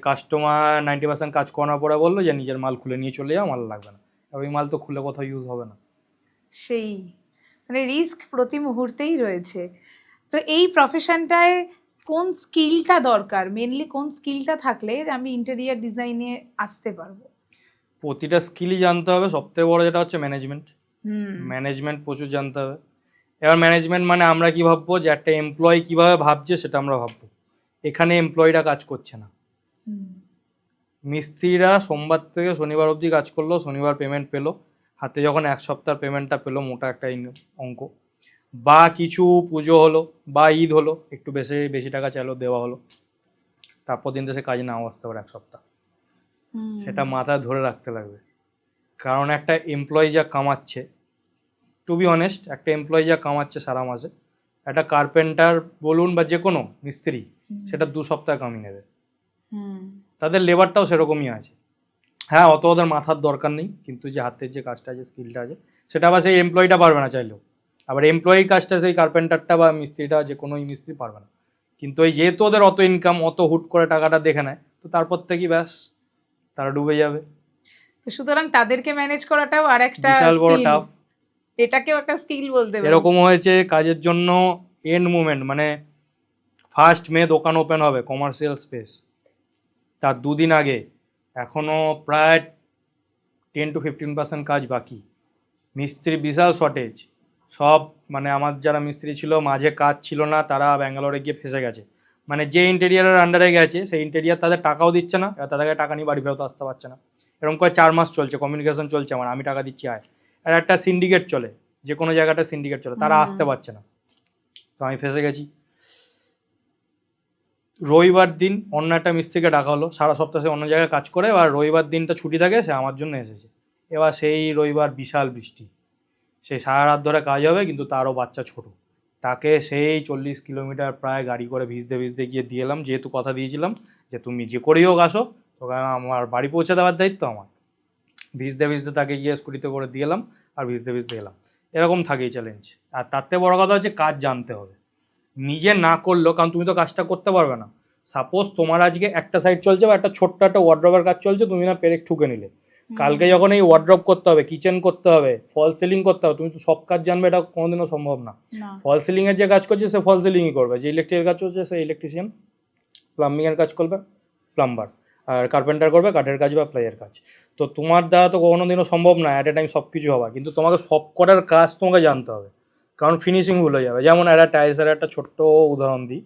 S2: কাস্টমার 90% কাজ করানোর পরে বললো যে নিজের মাল খুলে নিয়ে চলে যাও, মাল লাগবে না। আর ওই মাল তো খুলে কোথাও ইউজ হবে না।
S1: সেই মানে রিস্ক প্রতি মুহূর্তেই রয়েছে। তো এই প্রফেশনটায় কোন স্কিলটা দরকার, মেনলি কোন স্কিলটা থাকলে আমি ইন্টেরিয়ার ডিজাইনে আসতে পারবো?
S2: প্রতিটা স্কিলই জানতে হবে। সবথেকে বড় যেটা হচ্ছে ম্যানেজমেন্ট প্রচুর জানতে হবে। এবার ম্যানেজমেন্ট মানে আমরা কি ভাববো, যে একটা এমপ্লয়ি কিভাবে ভাবছে সেটা আমরা ভাববো। এখানে এমপ্লয়িরা কাজ করছে না। মিস্ত্রিরা সোমবার থেকে শনিবার অবধি কাজ করলো, শনিবার পেমেন্ট পেলো, হাতে যখন 1 সপ্তাহ পেমেন্টটা পেলো, মোটা একটা অঙ্ক, বা কিছু পুজো হলো বা ঈদ হলো, একটু বেশি বেশি টাকা চাইলো, দেওয়া হলো, তারপর দিন সে কাজে নাও আসতে পারে 1 সপ্তাহ। সেটা মাথায় ধরে রাখতে লাগবে। কারণ একটা এমপ্লয়ি যা কামাচ্ছে, টু বি অনেস্ট, একটা এমপ্লয়ি যা কামাচ্ছে সারা মাসে, একটা কার্পেন্টার বলুন বা যে কোনো মিস্ত্রি, সেটা 2 সপ্তাহ কামিয়ে নেবে। তাদের লেবারটাও সেরকমই আছে। হ্যাঁ, অত ওদের মাথার দরকার নেই, কিন্তু যে হাতের যে কাজটা আছে, স্কিলটা আছে, সেটা আবার সেই এমপ্লয়িটা পারবে না চাইলেও। আবার এমপ্লয়ি কাজটা সেই কার্পেন্টারটা বা মিস্ত্রিটা, যে কোনো মিস্ত্রি পারবে না। কিন্তু ওই যেহেতু ওদের অত ইনকাম, অত হুট করে টাকাটা দেখে নেয়, তো তারপর থেকেই ব্যাস তারা ডুবে যাবে।
S1: তো সুতরাং তাদেরকে ম্যানেজ করাটাও আর একটা
S2: বিশাল বড়
S1: স্কিল,
S2: টাফ।
S1: এটাকেও একটা স্কিল বলতে পারি।
S2: এরকম হয়েছে কাজের জন্য এন্ড মুভমেন্ট, মানে 1 মে দোকান ওপেন হবে কমার্শিয়াল স্পেস, তার 2 দিন আগে এখনও প্রায় 10-15% কাজ বাকি। মিস্ত্রি বিশাল শর্টেজ। সব মানে আমার যারা মিস্ত্রি ছিল, মাঝে কাজ ছিল না, তারা ব্যাঙ্গালোরে গিয়ে ফেসে গেছে। মানে যে ইন্টেরিয়ারের আন্ডারে গেছে, সেই ইন্টেরিয়ার তাদের টাকাও দিচ্ছে না, এবার তাদেরকে টাকা নিয়ে বাড়ি ফেরত আসতে পারছে না। এরকম করে 4 মাস চলছে, কমিউনিকেশন চলছে, আমার আমি টাকা দিচ্ছি আয়। আর একটা সিন্ডিকেট চলে, যে কোনো জায়গাটা সিন্ডিকেট চলে, তারা আসতে পারছে না। তো আমি ফেসে গেছি। রবিবার দিন অন্য একটা মিস্ত্রিকে ডাকা হলো, সারা সপ্তাহে সে অন্য জায়গায় কাজ করে, আর রবিবার দিনটা ছুটি থাকে, সে আমার জন্য এসেছে। এবার সেই রবিবার বিশাল বৃষ্টি, সেই সারা রাত ধরে কাজ হবে, কিন্তু তারও বাচ্চা ছোট, তাকে সেই 40 কিলোমিটার প্রায় গাড়ি করে ভিজতে ভিজতে গিয়ে দিয়ে এলাম, যেহেতু কথা দিয়েছিলাম যে তুমি যে করেই হোক আসো, তোকে আমার বাড়ি পৌঁছে দেওয়ার দায়িত্ব আমার। ভিজতে ভিজতে তাকে গিয়ে স্কুটিতে করে দিয়ে এলাম, আর ভিজতে ভিজতে এলাম। এরকম থাকেই চ্যালেঞ্জ। আর তার থেকে বড় কথা হচ্ছে কাজ জানতে হবে। নিজে না করলেও, কারণ তুমি তো কাজটা করতে পারবে না। সাপোজ তোমার আজকে একটা সাইড চলছে, বা একটা ছোট্ট একটা ওয়ার্ড্রপের কাজ চলছে, তুমি না পেরেক ঠুকে নিলে, কালকে যখন এই ওয়ার্ড্রপ করতে হবে, কিচেন করতে হবে, ফল সিলিং করতে হবে, তুমি তো সব কাজ জানবে, এটা কোনোদিনও সম্ভব না। ফল সিলিংয়ের যে কাজ করছে সে ফল সিলিংই করবে, যে ইলেকট্রিকের কাজ করছে সে ইলেকট্রিশিয়ান, প্লাম্বিংয়ের কাজ করবে প্লাম্বার, আর কার্পেন্টার করবে কাঠের কাজ বা প্লাইয়ের কাজ। তো তোমার দ্বারা তো কোনোদিনও সম্ভব না অ্যাট এ টাইম সব কিছু হওয়া, কিন্তু তোমাকে সব কটার কাজ তোমাকে জানতে হবে, কারণ ফিনিশিং ভুলে যাবে। যেমন একটা টাইলসের একটা ছোট্ট উদাহরণ দিই।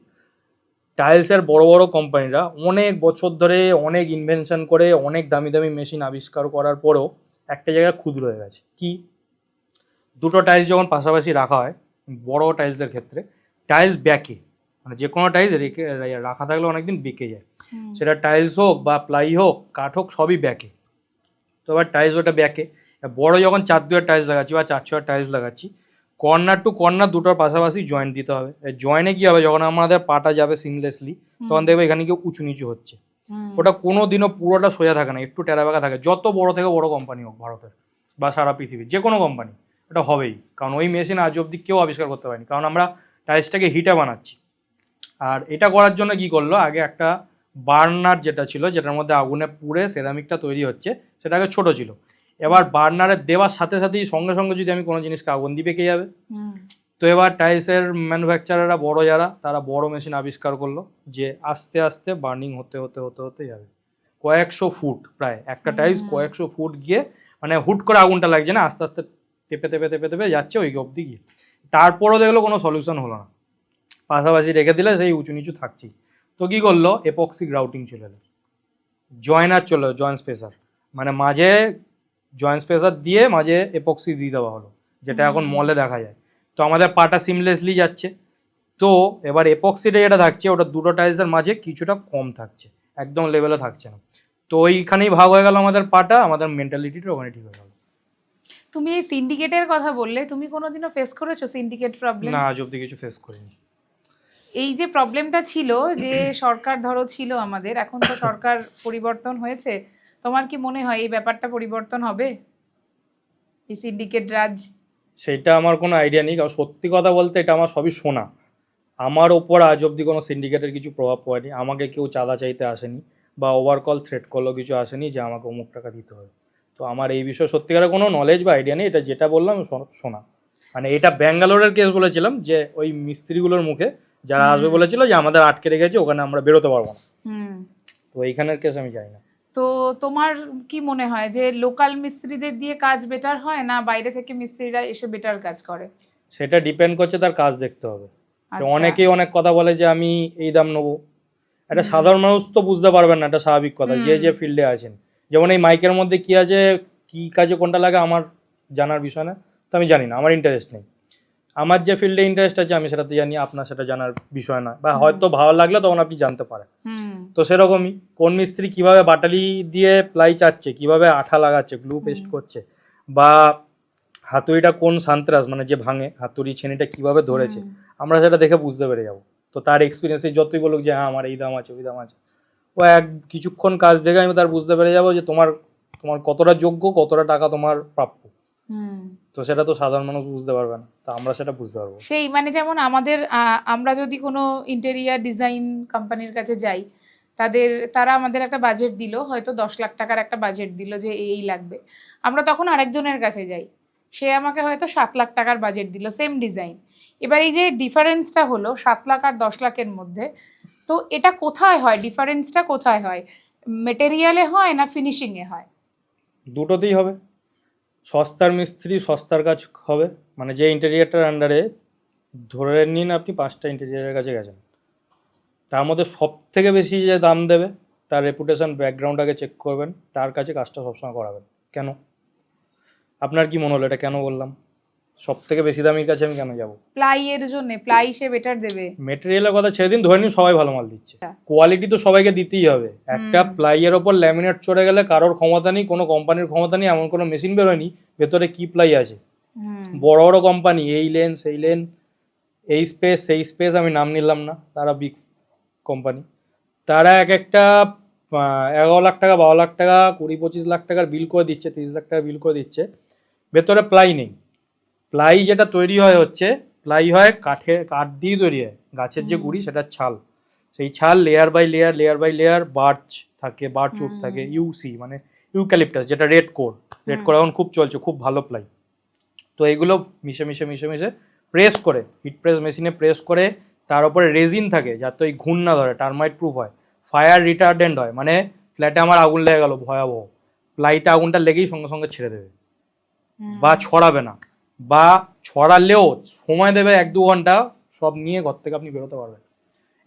S2: টাইলসের বড় বড় কোম্পানিরা অনেক বছর ধরে অনেক ইনভেনশন করে অনেক দামি দামি মেশিন আবিষ্কার করার পরেও একটা জায়গায় ক্ষুদ্র হয়ে গেছে। কি? দুটো টাইলস যখন পাশাপাশি রাখা হয়, বড় টাইলসের ক্ষেত্রে টাইলস ব্যাকে, মানে যে কোনো টাইলস রাখা থাকলে অনেকদিন বেঁকে যায়, সেটা টাইলস হোক বা প্লাই হোক কাঠ হোক সবই ব্যাকে। তো এবার টাইলস ওটা ব্যাকে, বড় যখন 4-2 টাইলস লাগাচ্ছি বা 4-6 টাইলস লাগাচ্ছি, কর্নার টু কর্নার দুটোর পাশাপাশি জয়েন্ট দিতে হবে। জয়েন্টে কী হবে, যখন আমাদের পাটা যাবে সিমলেসলি তখন দেখবে এখানে কেউ উঁচু নিচু হচ্ছে, ওটা কোনো দিনও পুরোটা সোজা থাকে না, একটু টেরাবেকা থাকে। যত বড় থেকে বড় কোম্পানি হোক ভারতের বা সারা পৃথিবীর যে কোনো কোম্পানি, এটা হবেই, কারণ ওই মেশিন আজ অব্দি কেউ আবিষ্কার করতে পারেনি, কারণ আমরা টাইলসটাকে হিটে বানাচ্ছি। আর এটা করার জন্য কি করলো, আগে একটা বার্নার যেটা ছিল, যেটার মধ্যে আগুনে পুড়ে সেরামিকটা তৈরি হচ্ছে, সেটা আগে ছোটো ছিল। এবার বার্নারে দেওয়ার সাথে সাথেই সঙ্গে সঙ্গে যদি আমি কোনো জিনিসকে আগুন দিয়ে পেকে যাবে। তো এবার টাইলসের ম্যানুফ্যাকচারাররা বড় যারা, তারা বড় মেশিন আবিষ্কার করলো, যে আস্তে আস্তে বার্নিং হতে হতে হতে হতে যাবে কয়েকশো ফুট, প্রায় একটা টাইলস কয়েকশো ফুট গিয়ে, মানে হুট করে আগুনটা লাগছে না, আস্তে আস্তে টেপে টেপে টেপে টেপে যাচ্ছে ওই অবধি গিয়ে। তারপরও দেখলো কোনো সলিউশন হলো না, পাশাপাশি রেখে দিলে সেই উঁচু নিচু থাকছেই। তো কী করলো, এপক্সি গ্রাউটিং চলে এলো, জয়েনার চলে এলো, জয়েন্ট স্পেসার, মানে মাঝে জয়েন্ট স্পেসার দিয়ে মাঝে এপক্সি দিয়ে দেওয়া হলো, যেটা এখন মলে দেখা যায়। তো আমাদের পাটা সিমলেসলি যাচ্ছে। তো এবার এপক্সিটা যেটা থাকছে ওটা দুটো টাইলসের মাঝে কিছুটা কম থাকছে, একদম লেভেলে থাকছে না। তো ওইখানেই ভাগ হয়ে গেল আমাদের পাটা, আমাদের মেন্টালিটিটা ওখানে ঠিক হয়ে গেল।
S1: তুমি এই সিন্ডিকেটের কথা বললে, তুমি কোনোদিনও ফেস করেছো সিন্ডিকেট প্রবলেম?
S2: না, আজ অব্দি কিছু ফেস করিনি।
S1: এই যে প্রবলেমটা ছিল, যে সরকার ধরো ছিল আমাদের, এখন তো সরকার পরিবর্তন হয়েছে, তোমার কি মনে হয় এই ব্যাপারটা পরিবর্তন হবে, এই সিন্ডিকেট রাজ?
S2: সেটা আমার কোনো আইডিয়া নেই, কারণ সত্যি কথা বলতে এটা আমার সবই শোনা। আমার ওপর আজ অব্দি কোনো সিন্ডিকেটের কিছু প্রভাব পড়েনি, আমাকে কেউ চাঁদা চাইতে আসেনি বা ওভারকল থ্রেট করলো কিছু আসেনি যে আমাকে অমুক টাকা দিতে হবে। তো আমার এই বিষয়ে সত্যিকারের কোনো নলেজ বা আইডিয়া নেই, এটা যেটা বললাম শোনা। মানে এটা ব্যাঙ্গালোরের কেস বলেছিলাম, যে ওই মিস্ত্রিগুলোর মুখে যারা আসবে বলেছিল যে আমাদের আটকে রেখেছে, ওখানে আমরা বেরোতে পারবো না। তো এইখানের কেস আমি জানি না।
S1: তো তোমার কি মনে হয় যে লোকাল মিস্ত্রিদের দিয়ে কাজ বেটার হয়, না বাইরে থেকে মিস্ত্রিরা এসে বেটার কাজ করে?
S2: সেটা ডিপেন্ড করছে, তার কাজ দেখতে হবে।
S1: আচ্ছা।
S2: অনেকেই অনেক কথা বলে যে আমি এই দাম নেবো, একটা সাধারণ মানুষ তো বুঝতে পারবেন না, এটা স্বাভাবিক কথা, যে যে ফিল্ডে আছেন। যেমন এই মাইকের মধ্যে কি আছে, কি কাজে কোনটা লাগে আমার জানার বিষয় না, তো আমি জানি না, আমার ইন্টারেস্ট নেই। আমার যে ফিল্ডে ইন্টারেস্ট আছে আমি সেটাতে জানি, আপনার সেটা জানার বিষয় না, বা হয়তো ভালো লাগলে তখন আপনি জানতে পারেন। তো সেরকমই কোন মিস্ত্রি কিভাবে বাটালি দিয়ে প্লাই চাচ্ছে, কিভাবে আঠা লাগাচ্ছে, গ্লু পেস্ট করছে, বা হাতুড়িটা কোন সান্ত্রাস, মানে যে ভাঙে হাতুড়ি ছেনিটা কিভাবে ধরেছে, আমরা সেটা দেখে বুঝতে পেরে যাবো। তো তার এক্সপিরিয়েন্সে যতই বলুক যে হ্যাঁ আমার এই দাম আছে ওই দাম আছে, ও কিছুক্ষণ কাজ দেখে আমি তার বুঝতে পেরে যাবো যে তোমার কতটা যোগ্য, কতটা টাকা তোমার প্রাপ্য। তো সেটা তো সাধারণ মানুষ বুঝতে পারবে না, তো আমরা সেটা বুঝতে পারবো।
S1: সেই মানে যেমন আমরা যদি কোনো ইন্টেরিয়ার ডিজাইন কোম্পানির কাছে যাই, তারা আমাদের একটা বাজেট দিল, হয়তো 10 লাখ টাকার একটা বাজেট দিল যে এই লাগবে। আমরা তখন আরেকজনের কাছে যাই, সে আমাকে হয়তো 7 লাখ টাকার বাজেট দিল, সেম ডিজাইন। এবার এই যে ডিফারেন্সটা হলো 7 লাখ আর 10 লাখের মধ্যে, তো এটা কোথায় হয়, ডিফারেন্সটা কোথায় হয়? মেটেরিয়ালে হয় না ফিনিশিংয়ে হয়?
S2: দুটোতেই হবে। সস্তার মিস্ত্রি সস্তার কাজ হবে, মানে যে ইন্টেরিয়ারটার আন্ডারে ধরে নিন আপনি 5টা ইন্টেরিয়ারের কাছে গেছেন, তার মধ্যে সব থেকে বেশি যে দাম দেবে তার রেপুটেশন ব্যাকগ্রাউন্ড আগে চেক করবেন, তার কাছে কাজটা সবসময় করাবেন। কেন, আপনার কি মনে হলো এটা কেন বললাম? সব থেকে বেশি দামির কাছে আমি কেন যাবো?
S1: প্লাই এর জন্য, প্লাই সে বেটার দেবে।
S2: মেটেরিয়ালের কথা ছেড়ে দিন, ধরে নিন সবাই ভালো মাল দিচ্ছে, কোয়ালিটি তো সবাইকে দিতেই হবে। একটা প্লাইয়ের ওপর ল্যামিনেট চড়ে গেলে কারোর ক্ষমতা নেই, কোনো কোম্পানির ক্ষমতা নেই, এমন কোনো মেশিন বেরোয়নি ভেতরে কি প্লাই আছে। বড় বড় কোম্পানি এই লেন সেই লেন, এই স্পেস সেই স্পেস, আমি নাম নিলাম না, তারা বিগ কোম্পানি, তারা এক একটা 11 লাখ টাকা 12 লাখ টাকা 20-25 লাখ টাকার বিল করে দিচ্ছে, 30 লাখ টাকার বিল করে দিচ্ছে, ভেতরে প্লাই নেই। প্লাই যেটা তৈরি হয় হচ্ছে, প্লাই হয় কাঠ দিয়ে তৈরি হয়, গাছের যে গুঁড়ি সেটার ছাল, সেই ছাল লেয়ার বাই লেয়ার বার্চ থাকে, বার্চ উড থাকে, ইউসি মানে ইউক্যালিপটাস, যেটা রেড কোর এখন খুব চলছে, খুব ভালো প্লাই। তো এইগুলো মিশে প্রেস করে, হিট প্রেস মেশিনে প্রেস করে, তার উপরে রেজিন থাকে যাতে ওই ঘুণ না ধরে, টার্মাইট প্রুফ হয়, ফায়ার রিটার্ডেন্ট হয়, মানে ফ্ল্যাটে আমার আগুন লেগে গেল ভয়াবহ, প্লাইতে আগুনটা লেগেই সঙ্গে সঙ্গে ছেড়ে দেবে, বা ছড়াবে না, বা ছড়ালেও সময় দেবে 1-2 ঘন্টা, সব নিয়ে ঘর থেকে আপনি বেরোতে পারবেন।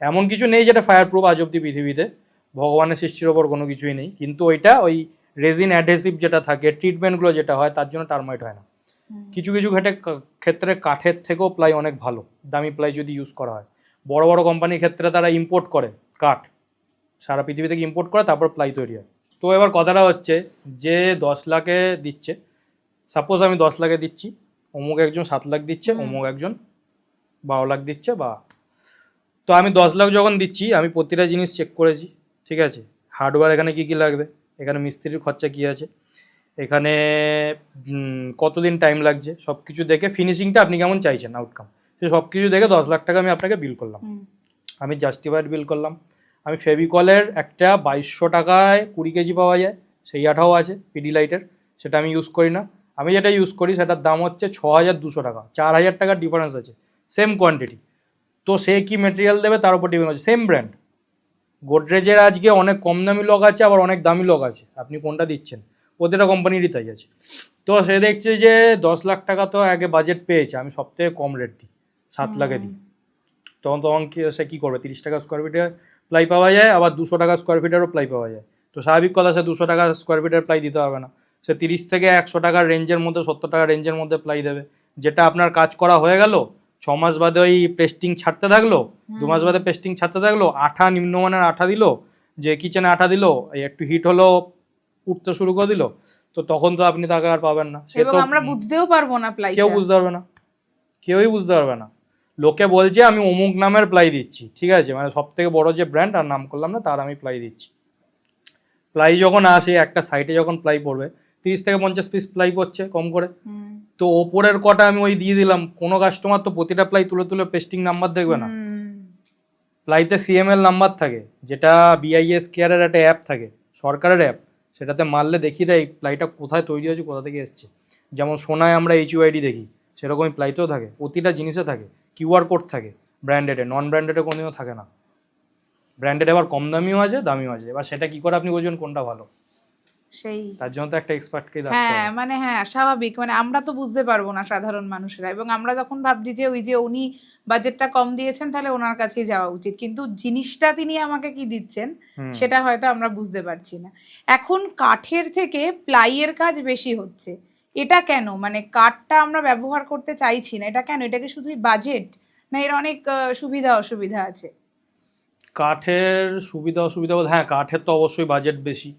S2: এমন কিছু নেই যেটা ফায়ার প্রুফ আজ অব্দি পৃথিবীতে, ভগবানের সৃষ্টির ওপর কোনো কিছুই নেই, কিন্তু ওই রেজিন অ্যাডহেসিভ যেটা থাকে, ট্রিটমেন্টগুলো যেটা হয়, তার জন্য টার্মাইট হয় না। কিছু কিছু ক্ষেত্রে কাঠের থেকেও প্লাই অনেক ভালো, দামি প্লাই যদি ইউজ করা হয়। বড় বড় কোম্পানির ক্ষেত্রে তারা ইম্পোর্ট করে কাঠ, সারা পৃথিবী থেকে ইম্পোর্ট করে, তারপর প্লাই তৈরি হয়। তো এবার কথাটা হচ্ছে যে 10 লাখে দিচ্ছে, সাপোজ আমি 10 লাখে দিচ্ছি, অমুক একজন 7 লাখ দিচ্ছে, অমুক একজন 12 লাখ দিচ্ছে, বা তো আমি 10 লাখ যখন দিচ্ছি আমি প্রতিটা জিনিস চেক করেছি, ঠিক আছে, হার্ডওয়্যার এখানে কী কী লাগবে, এখানে মিস্ত্রির খরচা কী আছে, এখানে কতদিন টাইম লাগছে, সব কিছু দেখে ফিনিশিংটা আপনি কেমন চাইছেন আউটকাম, সে সব কিছু দেখে 10 লাখ টাকা আমি আপনাকে বিল করলাম। আমি জাস্টিফাইড বিল করলাম। আমি ফেভিকলের একটা 2200 টাকায় 20 কেজি পাওয়া যায়, সেই আঠাও আছে পিডিলাইটের, সেটা আমি ইউজ করি না। আমি যেটা ইউজ করি সেটার দাম হচ্ছে 6200 টাকা, 4000 টাকার ডিফারেন্স আছে, সেম কোয়ান্টিটি। তো সে কি মেটেরিয়াল দেবে তার উপর ডিপেন্ড করছে। সেম ব্র্যান্ড, গোদরেজের আজকে অনেক কম দামি লক আছে, আবার অনেক দামি লক আছে, আপনি কোনটা দিচ্ছেন, প্রতিটা কোম্পানিরই তাই আছে। তো সে দেখছে যে 10 লাখ টাকা তো আগে বাজেট পেয়েছে, আমি সবথেকে কম রেট দিই, 7 লাখে দিই। তখন সে কী করবে, 30 টাকা স্কোয়ার ফিটে প্লাই পাওয়া যায়, আবার 200 টাকা স্কোয়ার ফিটেরও প্লাই পাওয়া যায়। তো স্বাভাবিক কথা, সে 200 টাকা স্কোয়ার ফিটের প্লাই দিতে হবে না, সে 30 থেকে 100 টাকার রেঞ্জের মধ্যে, 70 টাকার রেঞ্জের মধ্যে প্লাই দেবে, যেটা আপনার কাজ করা হয়ে গেল, 6 মাস বাদে ওই পেস্টিং ছাড়তে থাকলো, 2 মাস বাদে পেস্টিং ছাড়তে থাকলো, আঠা নিম্নমানের আঠা দিল, যে কিচেনে আঠা দিল, একটু হিট হলো, উঠতে শুরু করে দিল, তো তখন তো আপনি টাকা আর পাবেন না।
S1: এবং আমরা বুঝতেও পারবো না প্লাইটা,
S2: কেউ বুঝতে পারবে না, কেউই বুঝতে পারবে না। লোকে বলছে আমি অমুক নামের প্লাই দিচ্ছি, ঠিক আছে, মানে সব থেকে বড় যে ব্র্যান্ড, আর নাম করলাম না, তার আমি প্লাই দিচ্ছি। প্লাই যখন আসে, একটা সাইটে যখন প্লাই পড়বে 30 থেকে 50 পিস প্লাই পড়ছে কম করে, তো ওপরের কটা আমি ওই দিয়ে দিলাম। কোনো কাস্টমার তো প্রতিটা প্লাই তুলে তুলে পেস্টিং নাম্বার দেখবে না। প্লাইতে সিএমএল নাম্বার থাকে, যেটা বিআইএস কেয়ারের একটা অ্যাপ থাকে, সরকারের অ্যাপ, সেটাতে মারলে দেখিয়ে দেয় প্লাইটা কোথায় তৈরি হয়েছে, কোথা থেকে এসছে। যেমন সোনায় আমরা HUID দেখি, সেরকমই প্লাইতেও থাকে, প্রতিটা জিনিসে থাকে, কিউআর কোড থাকে। ব্র্যান্ডেডে, নন ব্র্যান্ডেডে কোনোদিনও থাকে না। ব্র্যান্ডেড আবার কম দামিও আছে, দামিও আছে, এবার সেটা কি করে আপনি বুঝবেন কোনটা ভালো,
S1: সেই
S2: তার জন্য তো একটা এক্সপার্টকেই রাখতে হবে।
S1: হ্যাঁ, মানে হ্যাঁ, স্বাভাবিক, মানে আমরা তো বুঝতে পারবো না সাধারণ মানুষেরা, এবং আমরা যখন ভাবছি যে ওই যে উনি বাজেটটা কম দিয়েছেন, তাহলে ওনার কাছেই যাওয়া উচিত, কিন্তু জিনিসটা তিনি আমাকে কি দিচ্ছেন সেটা হয়তো আমরা বুঝতে পারছি না। এখন কাঠের থেকে প্লাইয়ের কাজ বেশি হচ্ছে, এটা কেন? মানে কাঠটা আমরা ব্যবহার করতে চাইছি না, এটা কেন? এটা কি শুধুই বাজেট, না এর অনেক সুবিধা অসুবিধা আছে?
S2: কাঠের সুবিধা অসুবিধা বলতে, হ্যাঁ, কাঠের তো অবশ্যই বাজেট বেশি,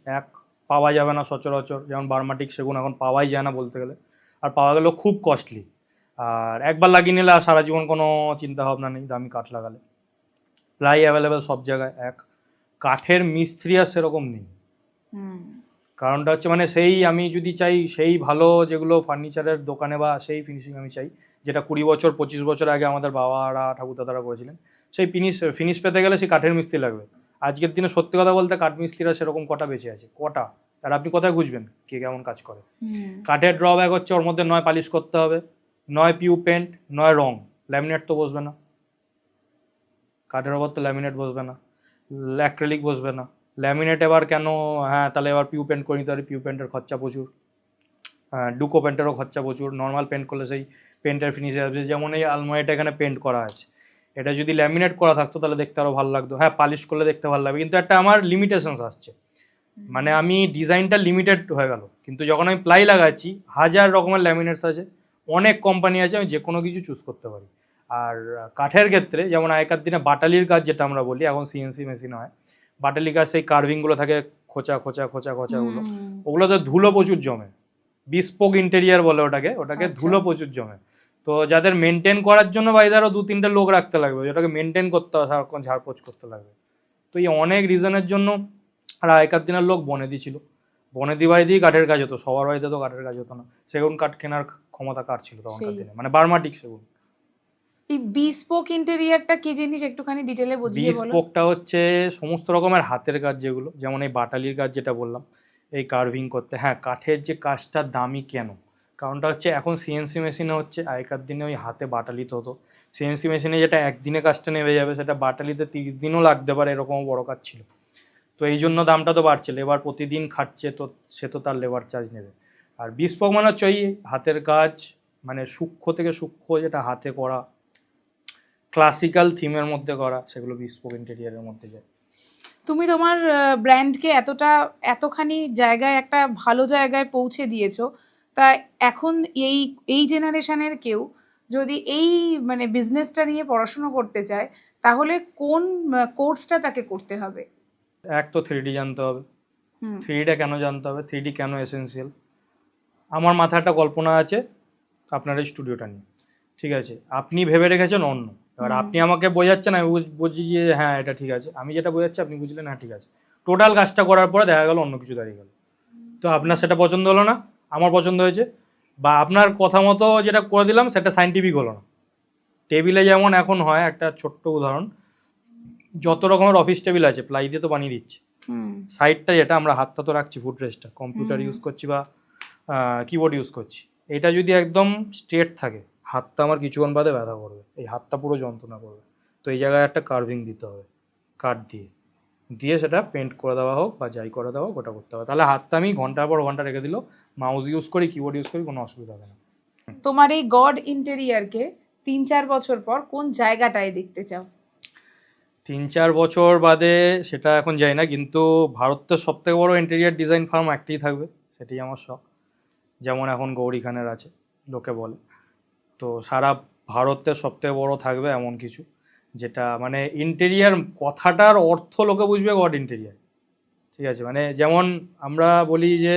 S2: পাওয়া যাবে না সচরাচর, যেমন বার্মাটিক সেগুন এখন পাওয়াই যায় না বলতে গেলে, আর পাওয়া গেলেও খুব কস্টলি, আর একবার লাগিয়ে নিলে আর সারা জীবন কোনো চিন্তা ভাবনা নেই দামি কাঠ লাগালে। প্লাই অ্যাভেলেবেল সব জায়গায়, কাঠের মিস্ত্রি আর সেরকম নেই। কারণটা হচ্ছে, মানে সেই আমি যদি চাই সেই ভালো যেগুলো ফার্নিচারের দোকানে বা সেই ফিনিশিং আমি চাই, যেটা 20 বছর 25 বছর আগে আমাদের বাবারা ঠাকুরদাদারা করেছিলেন, সেই ফিনিশ পেতে গেলে সেই কাঠের মিস্ত্রি লাগবে। আজকের দিনে সত্যি কথা বলতে কাঠ মিস্ত্রিরা সেরকম কটা বেঁচে আছে, কটা, আর আপনি কোথায় খুঁজবেন কে কেমন কাজ করে। কাঠের ড্রব্যাক হচ্ছে ওর মধ্যে নয় পালিশ করতে হবে, নয় পিউ পেন্ট, নয় রং, ল্যামিনেট তো বসবে না, কাঠের ওপর তো ল্যামিনেট বসবে না, অ্যাক্রিলিক বসবে না। ল্যামিনেট এবার কেন, হ্যাঁ তাহলে এবার পিউ পেন্ট করে নিতে পারি, পিউ পেন্টের খরচা প্রচুর, ডুকো পেন্টেরও খরচা প্রচুর, নর্মাল পেন্ট করলে সেই পেন্টের ফিনিশে আসবে। যেমন এই আলমারিটা এখানে পেন্ট করা আছে, এটা যদি ল্যামিনেট করা থাকতো তাহলে দেখতে আরও ভালো লাগতো, হ্যাঁ পালিশ করলে দেখতে ভালো লাগবে, কিন্তু একটা আমার লিমিটেশনস আসছে, মানে আমি ডিজাইনটা লিমিটেড হয়ে গেল। কিন্তু যখন আমি প্লাই লাগাচ্ছি, 1000 রকমের ল্যামিনেটস আছে, অনেক কোম্পানি আছে, আমি যে কোনো কিছু চুজ করতে পারি। আর কাঠের ক্ষেত্রে যেমন আগেকার দিনে বাটালির কাজ যেটা আমরা বলি, এখন সিএনসি মেশিন হয়, বাটালি কাজ সেই কার্ভিংগুলো থাকে, খোঁচা খোঁচা খোঁচা খোঁচাগুলো, ওগুলোতে ধুলো প্রচুর জমে, বিস্পোক ইন্টেরিয়ার বলে ওটাকে ধুলো প্রচুর জমে। তো যাদের মেনটেন করার জন্য বাইরে আরও 2-3টে লোক রাখতে লাগবে, যেটাকে মেনটেন করতে হবে, সারাক্ষণ ঝাড়পোছ করতে লাগবে। তো এই অনেক রিজনের জন্য। আর আগেকার দিনের লোক বনেদি ছিল, বনেদি বাড়িতেই কাঠের কাজ হতো, সবার বাড়িতে তো কাঠের কাজ হতো না, সেগুন কাঠ কেনার ক্ষমতা কার ছিল তখনকার দিনে, মানে বার্মাটিক সেগুন।
S1: এই বিস্পোক ইন্টেরিয়রটা কি জিনিস, একটুখানি ডিটেলে বুঝিয়ে বলো।
S2: বিস্পোকটা হচ্ছে সমস্ত রকমের হাতের কাজ, যেগুলো যেমন এই বাটালির কাজ যেটা বললাম, এই কার্ভিং করতে, হ্যাঁ কাঠের যে কাজটা দামি কেন, কারণটা হচ্ছে এখন সিএনসি মেশিনে হচ্ছে, আগেকার দিনে ওই হাতে বাটালিতে হতো, সিএনসি মেশিনে যেটা একদিনে কাজটা নেমে যাবে, সেটা বাটালিতে 30 দিনও লাগতে পারে, এরকম বড় কাজ ছিল। তো এই জন্য দামটা তো বাড়ছে, লেবার প্রতিদিন খাটছে, তো সে তো তার লেবার চার্জ নেবে। আর বিস্পোক মানে হচ্ছে ওই হাতের কাজ, মানে সূক্ষ্ম থেকে সূক্ষ্ম, যেটা হাতে করা, ক্লাসিক্যাল থিমের মধ্যে করা, সেগুলো বিস্পোক ইন্টেরিয়ারের মধ্যে যায়।
S1: তুমি তোমার ব্র্যান্ডকে এতখানি জায়গায়, একটা ভালো জায়গায় পৌঁছে দিয়েছো, তা এখন এই এই জেনারেশনের কেউ যদি এই মানে বিজনেসটা নিয়ে পড়াশোনা করতে চায়, তাহলে কোন কোর্সটা তাকে করতে হবে?
S2: এক তো 3D জানতে হবে।
S1: হুম
S2: 3Dটা কেন জানতে হবে, 3D কেন এসেন্সিয়াল? আমার মাথায় একটা কল্পনা আছে আপনার এই স্টুডিওটা নিয়ে, ঠিক আছে? আপনি ভেবে রেখেছেন অন্য, এবার
S1: হুম।
S2: আপনি আমাকে বোঝাচ্ছেন, আমি বুঝছি যে হ্যাঁ এটা ঠিক আছে, আমি যেটা বোঝাচ্ছি আপনি বুঝলেন হ্যাঁ ঠিক আছে। টোটাল কাজটা করার পরে দেখা গেল অন্য কিছু দাঁড়িয়ে গেল, তো আপনার সেটা পছন্দ হলো না, আমার পছন্দ হয়েছে, বা আপনার কথা মতো যেটা করে দিলাম সেটা সাইন্টিফিক হলো না। টেবিলে যেমন এখন হয়, একটা ছোট্ট উদাহরণ, যত রকমের অফিস টেবিল আছে প্লাই দিয়ে তো বানিয়ে দিচ্ছে,
S1: হুম
S2: সাইডটা যেটা আমরা হাতটা তো রাখছি ফুট রেস্টটা, কম্পিউটার
S1: হুম।
S2: ইউজ করছি বা কিবোর্ড ইউজ করছি, এটা যদি একদম স্ট্রেট থাকে হাতটা আমার কিছুক্ষণ বাদে ব্যথা করবে, এই হাতটা পুরো যন্ত্রণা করবে। তো এই জায়গায় একটা কার্ভিং দিতে হবে, কাট দিয়ে দিয়ে সেটা পেন্ট করে দেওয়া হোক বা যাই করে দেওয়া হোক ওটা করতে হবে, তাহলে হাতটা আমি ঘন্টার পর ঘন্টা রেখে দিলেও মাউস ইউজ করি কিবোর্ড ইউজ করি কোনো অসুবিধা হবে না।
S1: তোমার এই গড ইন্টেরিয়ারকে 3-4 বছর পর কোন জায়গাটায় দেখতে চাও?
S2: 3-4 বছর বাদে সেটা এখন যাই না, কিন্তু ভারতের সব থেকে বড় ইন্টেরিয়ার ডিজাইন ফার্ম একটাই থাকবে, সেটাই আমার শখ। যেমন এখন গৌরী খানের আছে লোকে বলে, তো সারা ভারতের সব থেকে বড় থাকবে এমন কিছু, যেটা মানে ইন্টেরিয়ার কথাটার অর্থ লোকে বুঝবে গড ইন্টেরিয়ার, ঠিক আছে? মানে যেমন আমরা বলি যে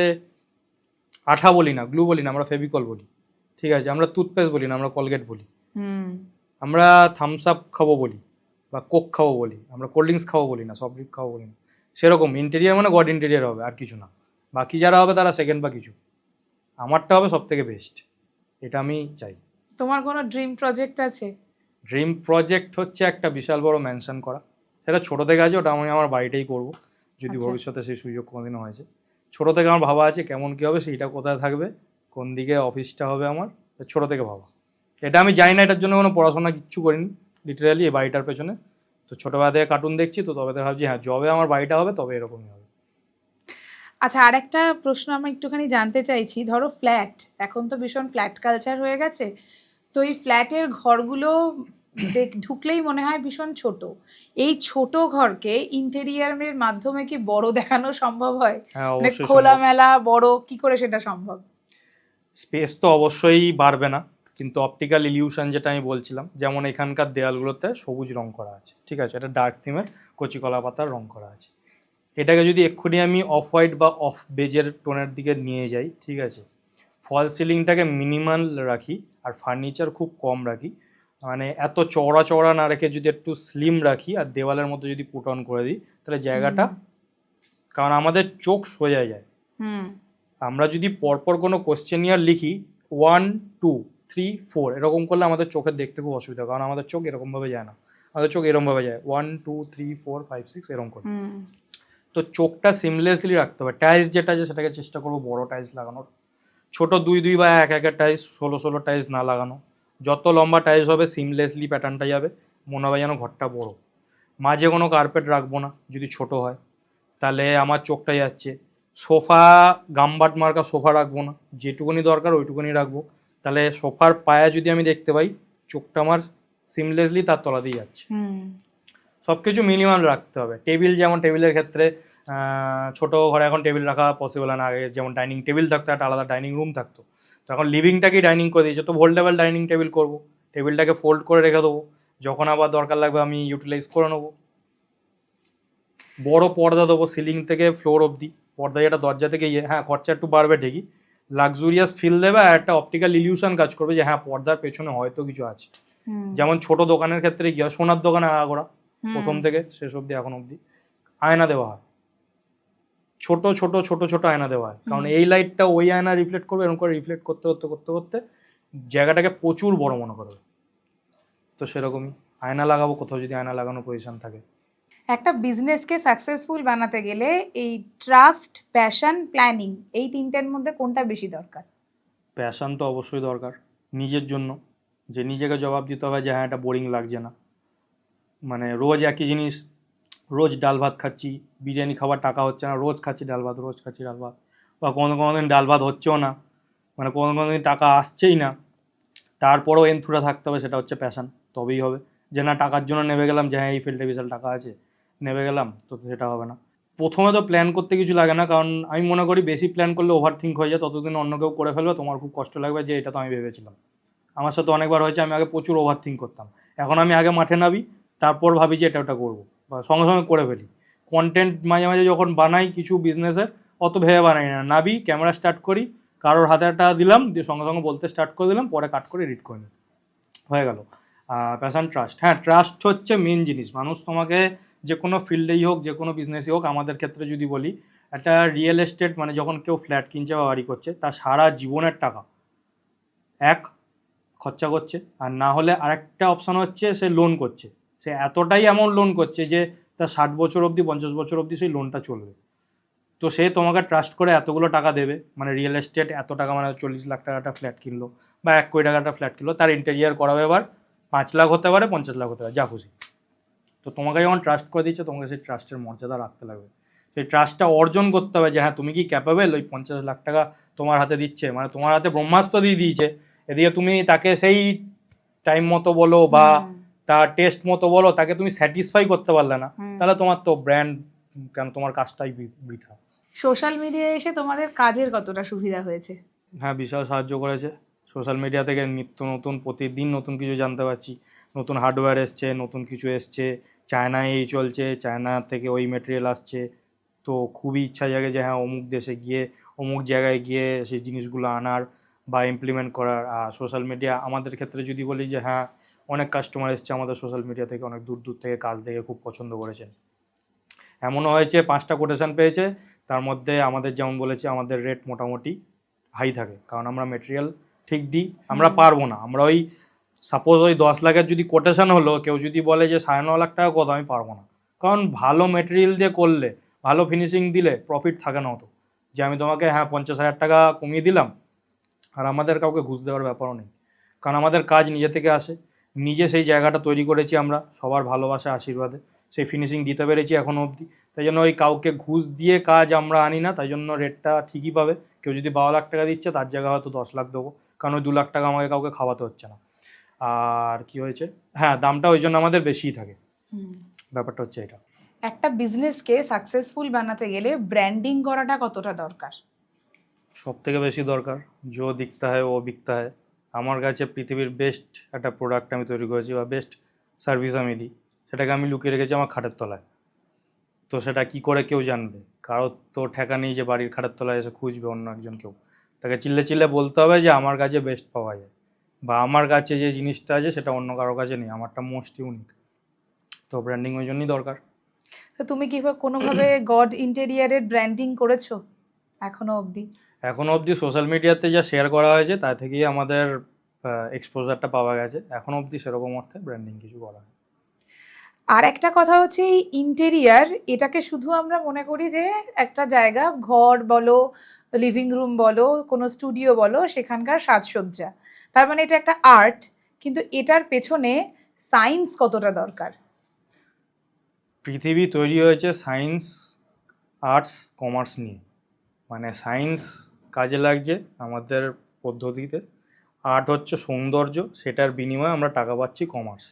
S2: আঠা বলি না, গ্লু বলি না, আমরা ফেভিকল বলি, ঠিক আছে? আমরা টুথপেস্ট বলি না, আমরা কলগেট বলি।
S1: হুম
S2: আমরা থামস আপ খাবো বলি বা কোক খাবো বলি, আমরা কোল্ড ড্রিঙ্কস খাবো বলি না, সফট ড্রিঙ্ক খাবো বলি না। সেরকম ইন্টেরিয়ার মানে গড ইন্টেরিয়ার হবে, আর কিছু না। বাকি যারা হবে তারা সেকেন্ড বা কিছু, আমারটা হবে সব থেকে বেস্ট, এটা আমি চাই।
S1: তোমার কোনো ড্রিম প্রজেক্ট আছে?
S2: ড্রিম প্রজেক্ট হচ্ছে একটা বিশাল বড় ম্যানশন করা, সেটা ছোটো থেকে আছে, ওটা আমি আমার বাড়িতেই করব যদি
S1: আচ্ছা।
S2: ভবিষ্যতে সেই সুযোগ কোনোদিনও হয়েছে। ছোটো থেকে আমার ভাবা আছে কেমন কী হবে, সেইটা কোথায় থাকবে, কোন দিকে অফিসটা হবে আমার, ছোটো থেকে ভাবা। এটা আমি জানি না, এটার জন্য কোনো পড়াশোনা কিচ্ছু করিনি, লিটারালি এই বাড়িটার পেছনে তো ছোটোবেলা থেকে কার্টুন দেখছি, তো তবে তো ভাবছি হ্যাঁ যবে আমার বাড়িটা হবে তবে এরকমই হবে।
S1: আচ্ছা, আরেকটা প্রশ্ন আমি একটুখানি জানতে চাইছি, ধরো ফ্ল্যাট, এখন তো ভীষণ ফ্ল্যাট কালচার হয়ে গেছে, তো এই ফ্ল্যাটের ঘরগুলো ঢুকলেই মনে হয় ভীষণ ছোট। এই ছোট ঘরকে ইন্টেরিয়ারের মাধ্যমে কি বড় দেখানো সম্ভব হয়?
S2: হ্যাঁ
S1: মানে
S2: অবশ্যই সম্ভব।
S1: খোলামেলা বড় কি করে সেটা সম্ভব?
S2: স্পেস তো অবশ্যই বাড়বে না, কিন্তু অপটিক্যাল ইলিউশন যেটা আমি বলছিলাম, যেমন এখানকার দেয়ালগুলোতে সবুজ রং করা আছে, ঠিক আছে? এটা ডার্ক থিমের কচি কলা পাতার রং করা আছে, এটাকে যদি এক্ষুনি আমি অফ হোয়াইট বা অফ বেজের টোনের দিকে নিয়ে যাই, ঠিক আছে? ফল সিলিংটাকে মিনিমাল রাখি আর ফার্নিচার খুব কম রাখি, মানে এত চওড়া চওড়া না রেখে যদি একটু স্লিম রাখি আর দেওয়ালের মধ্যে যদি পুট অন করে দিই, তাহলে জায়গাটা, কারণ আমাদের চোখ সোজা যায়,
S1: হুম
S2: আমরা যদি পরপর কোনো কোশ্চেনিয়ার লিখি 1 2 3 4 এরকম করলে আমাদের চোখের দেখতে খুব অসুবিধা, কারণ আমাদের চোখ এরকমভাবে যায় না, আমাদের চোখ এরকমভাবে যায় 1 2 3 4 5 6 এরকম করে।
S1: হুম
S2: তো চোখটা সিমলেসলি রাখতে হবে, টাইলস যেটা আছে সেটাকে চেষ্টা করবো বড় টাইলস লাগানোর, ছোট 2 2 বা এক একের টাইলস 16 16 টাইলস না লাগানো, যত লম্বা টাইলস হবে সিমলেসলি প্যাটার্নটা যাবে, মনে হবে যেন ঘরটা বড়। মাঝে কোনো কার্পেট রাখবো না যদি ছোট হয়, তাহলে আমার চোখটা যাচ্ছে। সোফা গামবাট মার্কা সোফা রাখবো না, যেটুকুনি দরকার ওইটুকুনি রাখবো, তাহলে সোফার পায়া যদি আমি দেখতে পাই চোখটা আমার সিমলেসলি তার তলাতেই যাচ্ছে।
S1: হুম
S2: সব কিছু মিনিমাম রাখতে হবে। টেবিল, যেমন টেবিলের ক্ষেত্রে ছোটো ঘরে এখন টেবিল রাখা পসিবল হয় না, আগে যেমন ডাইনিং টেবিল থাকতো একটা আলাদা ডাইনিং রুম থাকতো, তো এখন লিভিংটাকেই ডাইনিং করে দিয়েছে, তো ফোল্ডেবল ডাইনিং টেবিল করবো, টেবিলটাকে ফোল্ড করে রেখে দেবো, যখন আবার দরকার লাগবে আমি ইউটিলাইজ করে নেবো। বড় পর্দা দেবো সিলিং থেকে ফ্লোর অবধি, পর্দা যেটা দরজা থেকে হ্যাঁ খরচা একটু বাড়বে ঠিকই, লাক্সুরিয়াস ফিল দেবে আর একটা অপটিক্যাল ইলিউশন কাজ করবে যে হ্যাঁ পর্দার পেছনে হয়তো কিছু আছে। যেমন ছোট দোকানের ক্ষেত্রে কি হয়, সোনার দোকানে আগাগোড়া প্রথম থেকে শেষ অবধি এখন অবধি আয়না দেওয়া হয়, ছোট ছোট ছোট ছোট আয়না দেওয়া হয়, কারণ এই লাইটটা ওই আয়না রিফ্লেক্ট করবে, এরকম করে রিফ্লেক্ট করতে করতে করতে করতে জায়গাটাকে প্রচুর বড় মনে করবে। তো সেরকমই আয়না লাগাবো কোথাও যদি আয়না লাগানো পজিশন থাকে।
S1: একটা বিজনেসকে সাকসেসফুল বানাতে গেলে এই ট্রাস্ট, প্যাশন, প্ল্যানিং, এই তিনটের মধ্যে কোনটা বেশি দরকার?
S2: প্যাশন তো অবশ্যই দরকার নিজের জন্য, যে নিজেকে জবাব দিতে হবে যে হ্যাঁ এটা বোরিং লাগছে না, মানে রোজ একই জিনিস, রোজ ডাল ভাত খাচ্ছি, বিরিয়ানি খাবার টাকা হচ্ছে না, রোজ খাচ্ছি ডাল ভাত, রোজ খাচ্ছি ডাল ভাত, বা কোনো কোনো দিন ডাল ভাত হচ্ছেও না, মানে কোনো কোনো দিন টাকা আসছেই না, তারপরেও এনথুরা থাকতে হবে, সেটা হচ্ছে প্যাশন, তবেই হবে। যে না টাকার জন্য নেমে গেলাম, যে হ্যাঁ এই ফিল্ডে বিশাল টাকা আছে নেমে গেলাম, তো সেটা হবে না। প্রথমে তো প্ল্যান করতে কিছু লাগে না, কারণ আমি মনে করি বেশি প্ল্যান করলে ওভার থিঙ্ক হয়ে যায়, ততদিন অন্য কেউ করে ফেলবে, তোমার খুব কষ্ট লাগবে যে এটা তো আমি ভেবেছিলাম। আমার সাথে অনেকবার হয়েছে, আমি আগে প্রচুর ওভার থিঙ্ক করতাম, এখন আমি আগে মাঠে নামি, তারপর ভাবি যে এটা ওটা করবো, বা সঙ্গে সঙ্গে করে ফেলি। কন্টেন্ট মাঝে মাঝে যখন বানাই কিছু বিজনেসের, অত ভেবে বানাই না, নাবি ক্যামেরা স্টার্ট করি, কারোর হাতে একটা দিলাম, দিয়ে সঙ্গে সঙ্গে বলতে স্টার্ট করে দিলাম, পরে কাট করে এডিট করে নিই, হয়ে গেল। প্যাশন, ট্রাস্ট, হ্যাঁ ট্রাস্ট হচ্ছে মেন জিনিস। মানুষ তোমাকে যে কোনো ফিল্ডেই হোক, যে কোনো বিজনেসই হোক, আমাদের ক্ষেত্রে যদি বলি, একটা রিয়েল এস্টেট মানে যখন কেউ ফ্ল্যাট কিনছে বা বাড়ি করছে, তার সারা জীবনের টাকা এক খরচা করছে, আর না হলে আরেকটা অপশান হচ্ছে সে লোন করছে। সে এতটাই অ্যামাউন্ট লোন করছে যে তার 60 বছর অবধি 50 বছর অবধি সেই লোনটা চলবে। তো সে তোমাকে ট্রাস্ট করে এতগুলো টাকা দেবে, মানে রিয়েল এস্টেট এত টাকা, মানে 40 লাখ টাকাটা ফ্ল্যাট কিনলো বা 1 কোটি টাকাটা ফ্ল্যাট কিনলো, তার ইন্টেরিয়ার করাবে এবার 5 লাখ হতে পারে, 50 লাখ হতে পারে, যা খুশি। তো তোমাকে যখন ট্রাস্ট করে দিচ্ছে, তোমাকে সেই ট্রাস্টের মর্যাদা রাখতে লাগবে। সেই ট্রাস্টটা অর্জন করতে হবে যে হ্যাঁ তুমি কি ক্যাপেবল, ওই 50 লাখ টাকা তোমার হাতে দিচ্ছে, মানে তোমার হাতে ব্রহ্মাস্ত্র দিয়ে দিয়েছে, এদিকে তুমি তাকে সেই টাইম মতো বলো বা তার টেস্ট মতো বলো, তাকে তুমি স্যাটিসফাই করতে পারলে না, তাহলে তোমার তো ব্র্যান্ড কেন, তোমার কাজটাই বৃথা।
S1: সোশ্যাল মিডিয়ায় এসে তোমাদের কাজের কতটা সুবিধা হয়েছে?
S2: হ্যাঁ, বিশাল সাহায্য করেছে। সোশ্যাল মিডিয়া থেকে নিত্য নতুন, প্রতিদিন নতুন কিছু জানতে পারছি, নতুন হার্ডওয়্যার এসছে, নতুন কিছু এসছে, চায়নায় এই চলছে, চায়না থেকে ওই মেটেরিয়াল আসছে। তো খুবই ইচ্ছা জাগে যে হ্যাঁ অমুক দেশে গিয়ে, অমুক জায়গায় গিয়ে সেই জিনিসগুলো আনার বা ইমপ্লিমেন্ট করার। আর সোশ্যাল মিডিয়া আমাদের ক্ষেত্রে যদি বলি যে হ্যাঁ, অনেক কাস্টমার এসছে আমাদের সোশ্যাল মিডিয়া থেকে, অনেক দূর দূর থেকে কাজ দেখে খুব পছন্দ করেছেন। এমনও হয়েছে 5টা কোটেশন পেয়েছে, তার মধ্যে আমাদের যেমন বলেছে আমাদের রেট মোটামুটি হাই থাকে, কারণ আমরা মেটেরিয়াল ঠিক দিই। আমরা পারবো না, আমরা ওই সাপোজ ওই 10 লাখের যদি কোটেশন হলো, কেউ যদি বলে যে 9.5 লাখ টাকা কত, আমি পারবো না, কারণ ভালো মেটেরিয়াল দিয়ে করলে, ভালো ফিনিশিং দিলে প্রফিট থাকে না অত, যে আমি তোমাকে হ্যাঁ 50,000 টাকা কমিয়ে দিলাম। আর আমাদের কাউকে ঘুষ দেওয়ার ব্যাপারও নেই, কারণ আমাদের কাজ নিজে থেকে আসে, নিজে সেই জায়গাটা তৈরি করেছি আমরা সবার ভালোবাসা আশীর্বাদে, সেই ফিনিশিং দিতে পেরেছি এখনও অবধি। তাই জন্য ওই কাউকে ঘুষ দিয়ে কাজ আমরা আনি না, তাই জন্য রেটটা ঠিকই পাবে। কেউ যদি 12 লাখ টাকা দিচ্ছে, তার জায়গায় হয়তো 10 লাখ দেবো, কারণ ওই 2 লাখ টাকা আমাকে কাউকে খাওয়াতে হচ্ছে না। আর কি হয়েছে, হ্যাঁ দামটা ওই জন্য আমাদের বেশিই থাকে, ব্যাপারটা হচ্ছে এটা।
S1: একটা বিজনেসকে সাকসেসফুল বানাতে গেলে ব্র্যান্ডিং করাটা কতটা দরকার?
S2: সব থেকে বেশি দরকার, যো দিখতা হয় ও বিকতা হয়। আমার কাছে পৃথিবীর বেস্ট একটা প্রোডাক্ট আমি তৈরি করেছি বা বেস্ট সার্ভিস আমি দিই, সেটাকে আমি লুকিয়ে রেখেছি আমার খাটের তলায়। তো সেটা কি করে কেউ জানবে? কারোর তো ঠেকা নেই যে বাড়ির খাটের তলায় এসে খুঁজবে অন্য একজন কেউ। তাকে চিল্লে চিল্লে বলতে হবে যে আমার কাছে বেস্ট পাওয়া যায়, বা আমার কাছে যে জিনিসটা আছে সেটা অন্য কারোর কাছে নেই, আমারটা মোস্ট ইউনিক। তো ব্র্যান্ডিং ওই জন্যই দরকার।
S1: তো তুমি কি কোনোভাবে গড ইন্টেরিয়ারের ব্র্যান্ডিং করেছো এখনো অবধি?
S2: এখনও অবধি সোশ্যাল মিডিয়াতে যা শেয়ার করা হয়েছে তা থেকেই আমাদের এক্সপোজারটা পাওয়া গেছে, এখনও অবধি সেরকম অর্থে ব্র্যান্ডিং কিছু করা হয়।
S1: আর একটা কথা হচ্ছে, এই ইন্টেরিয়ার এটাকে শুধু আমরা মনে করি যে একটা জায়গা, ঘর বলো, লিভিং রুম বলো, কোনো স্টুডিও বলো, সেখানকার সাজসজ্জা, তার মানে এটা একটা আর্ট, কিন্তু এটার পেছনে সায়েন্স কতটা দরকার?
S2: পৃথিবী তৈরি হয়েছে সায়েন্স, আর্টস, কমার্স নিয়ে। মানে সায়েন্স কাজে লাগছে আমাদের পদ্ধতিতে, আর্ট হচ্ছে সৌন্দর্য, সেটার বিনিময়ে আমরা টাকা পাচ্ছি কমার্স,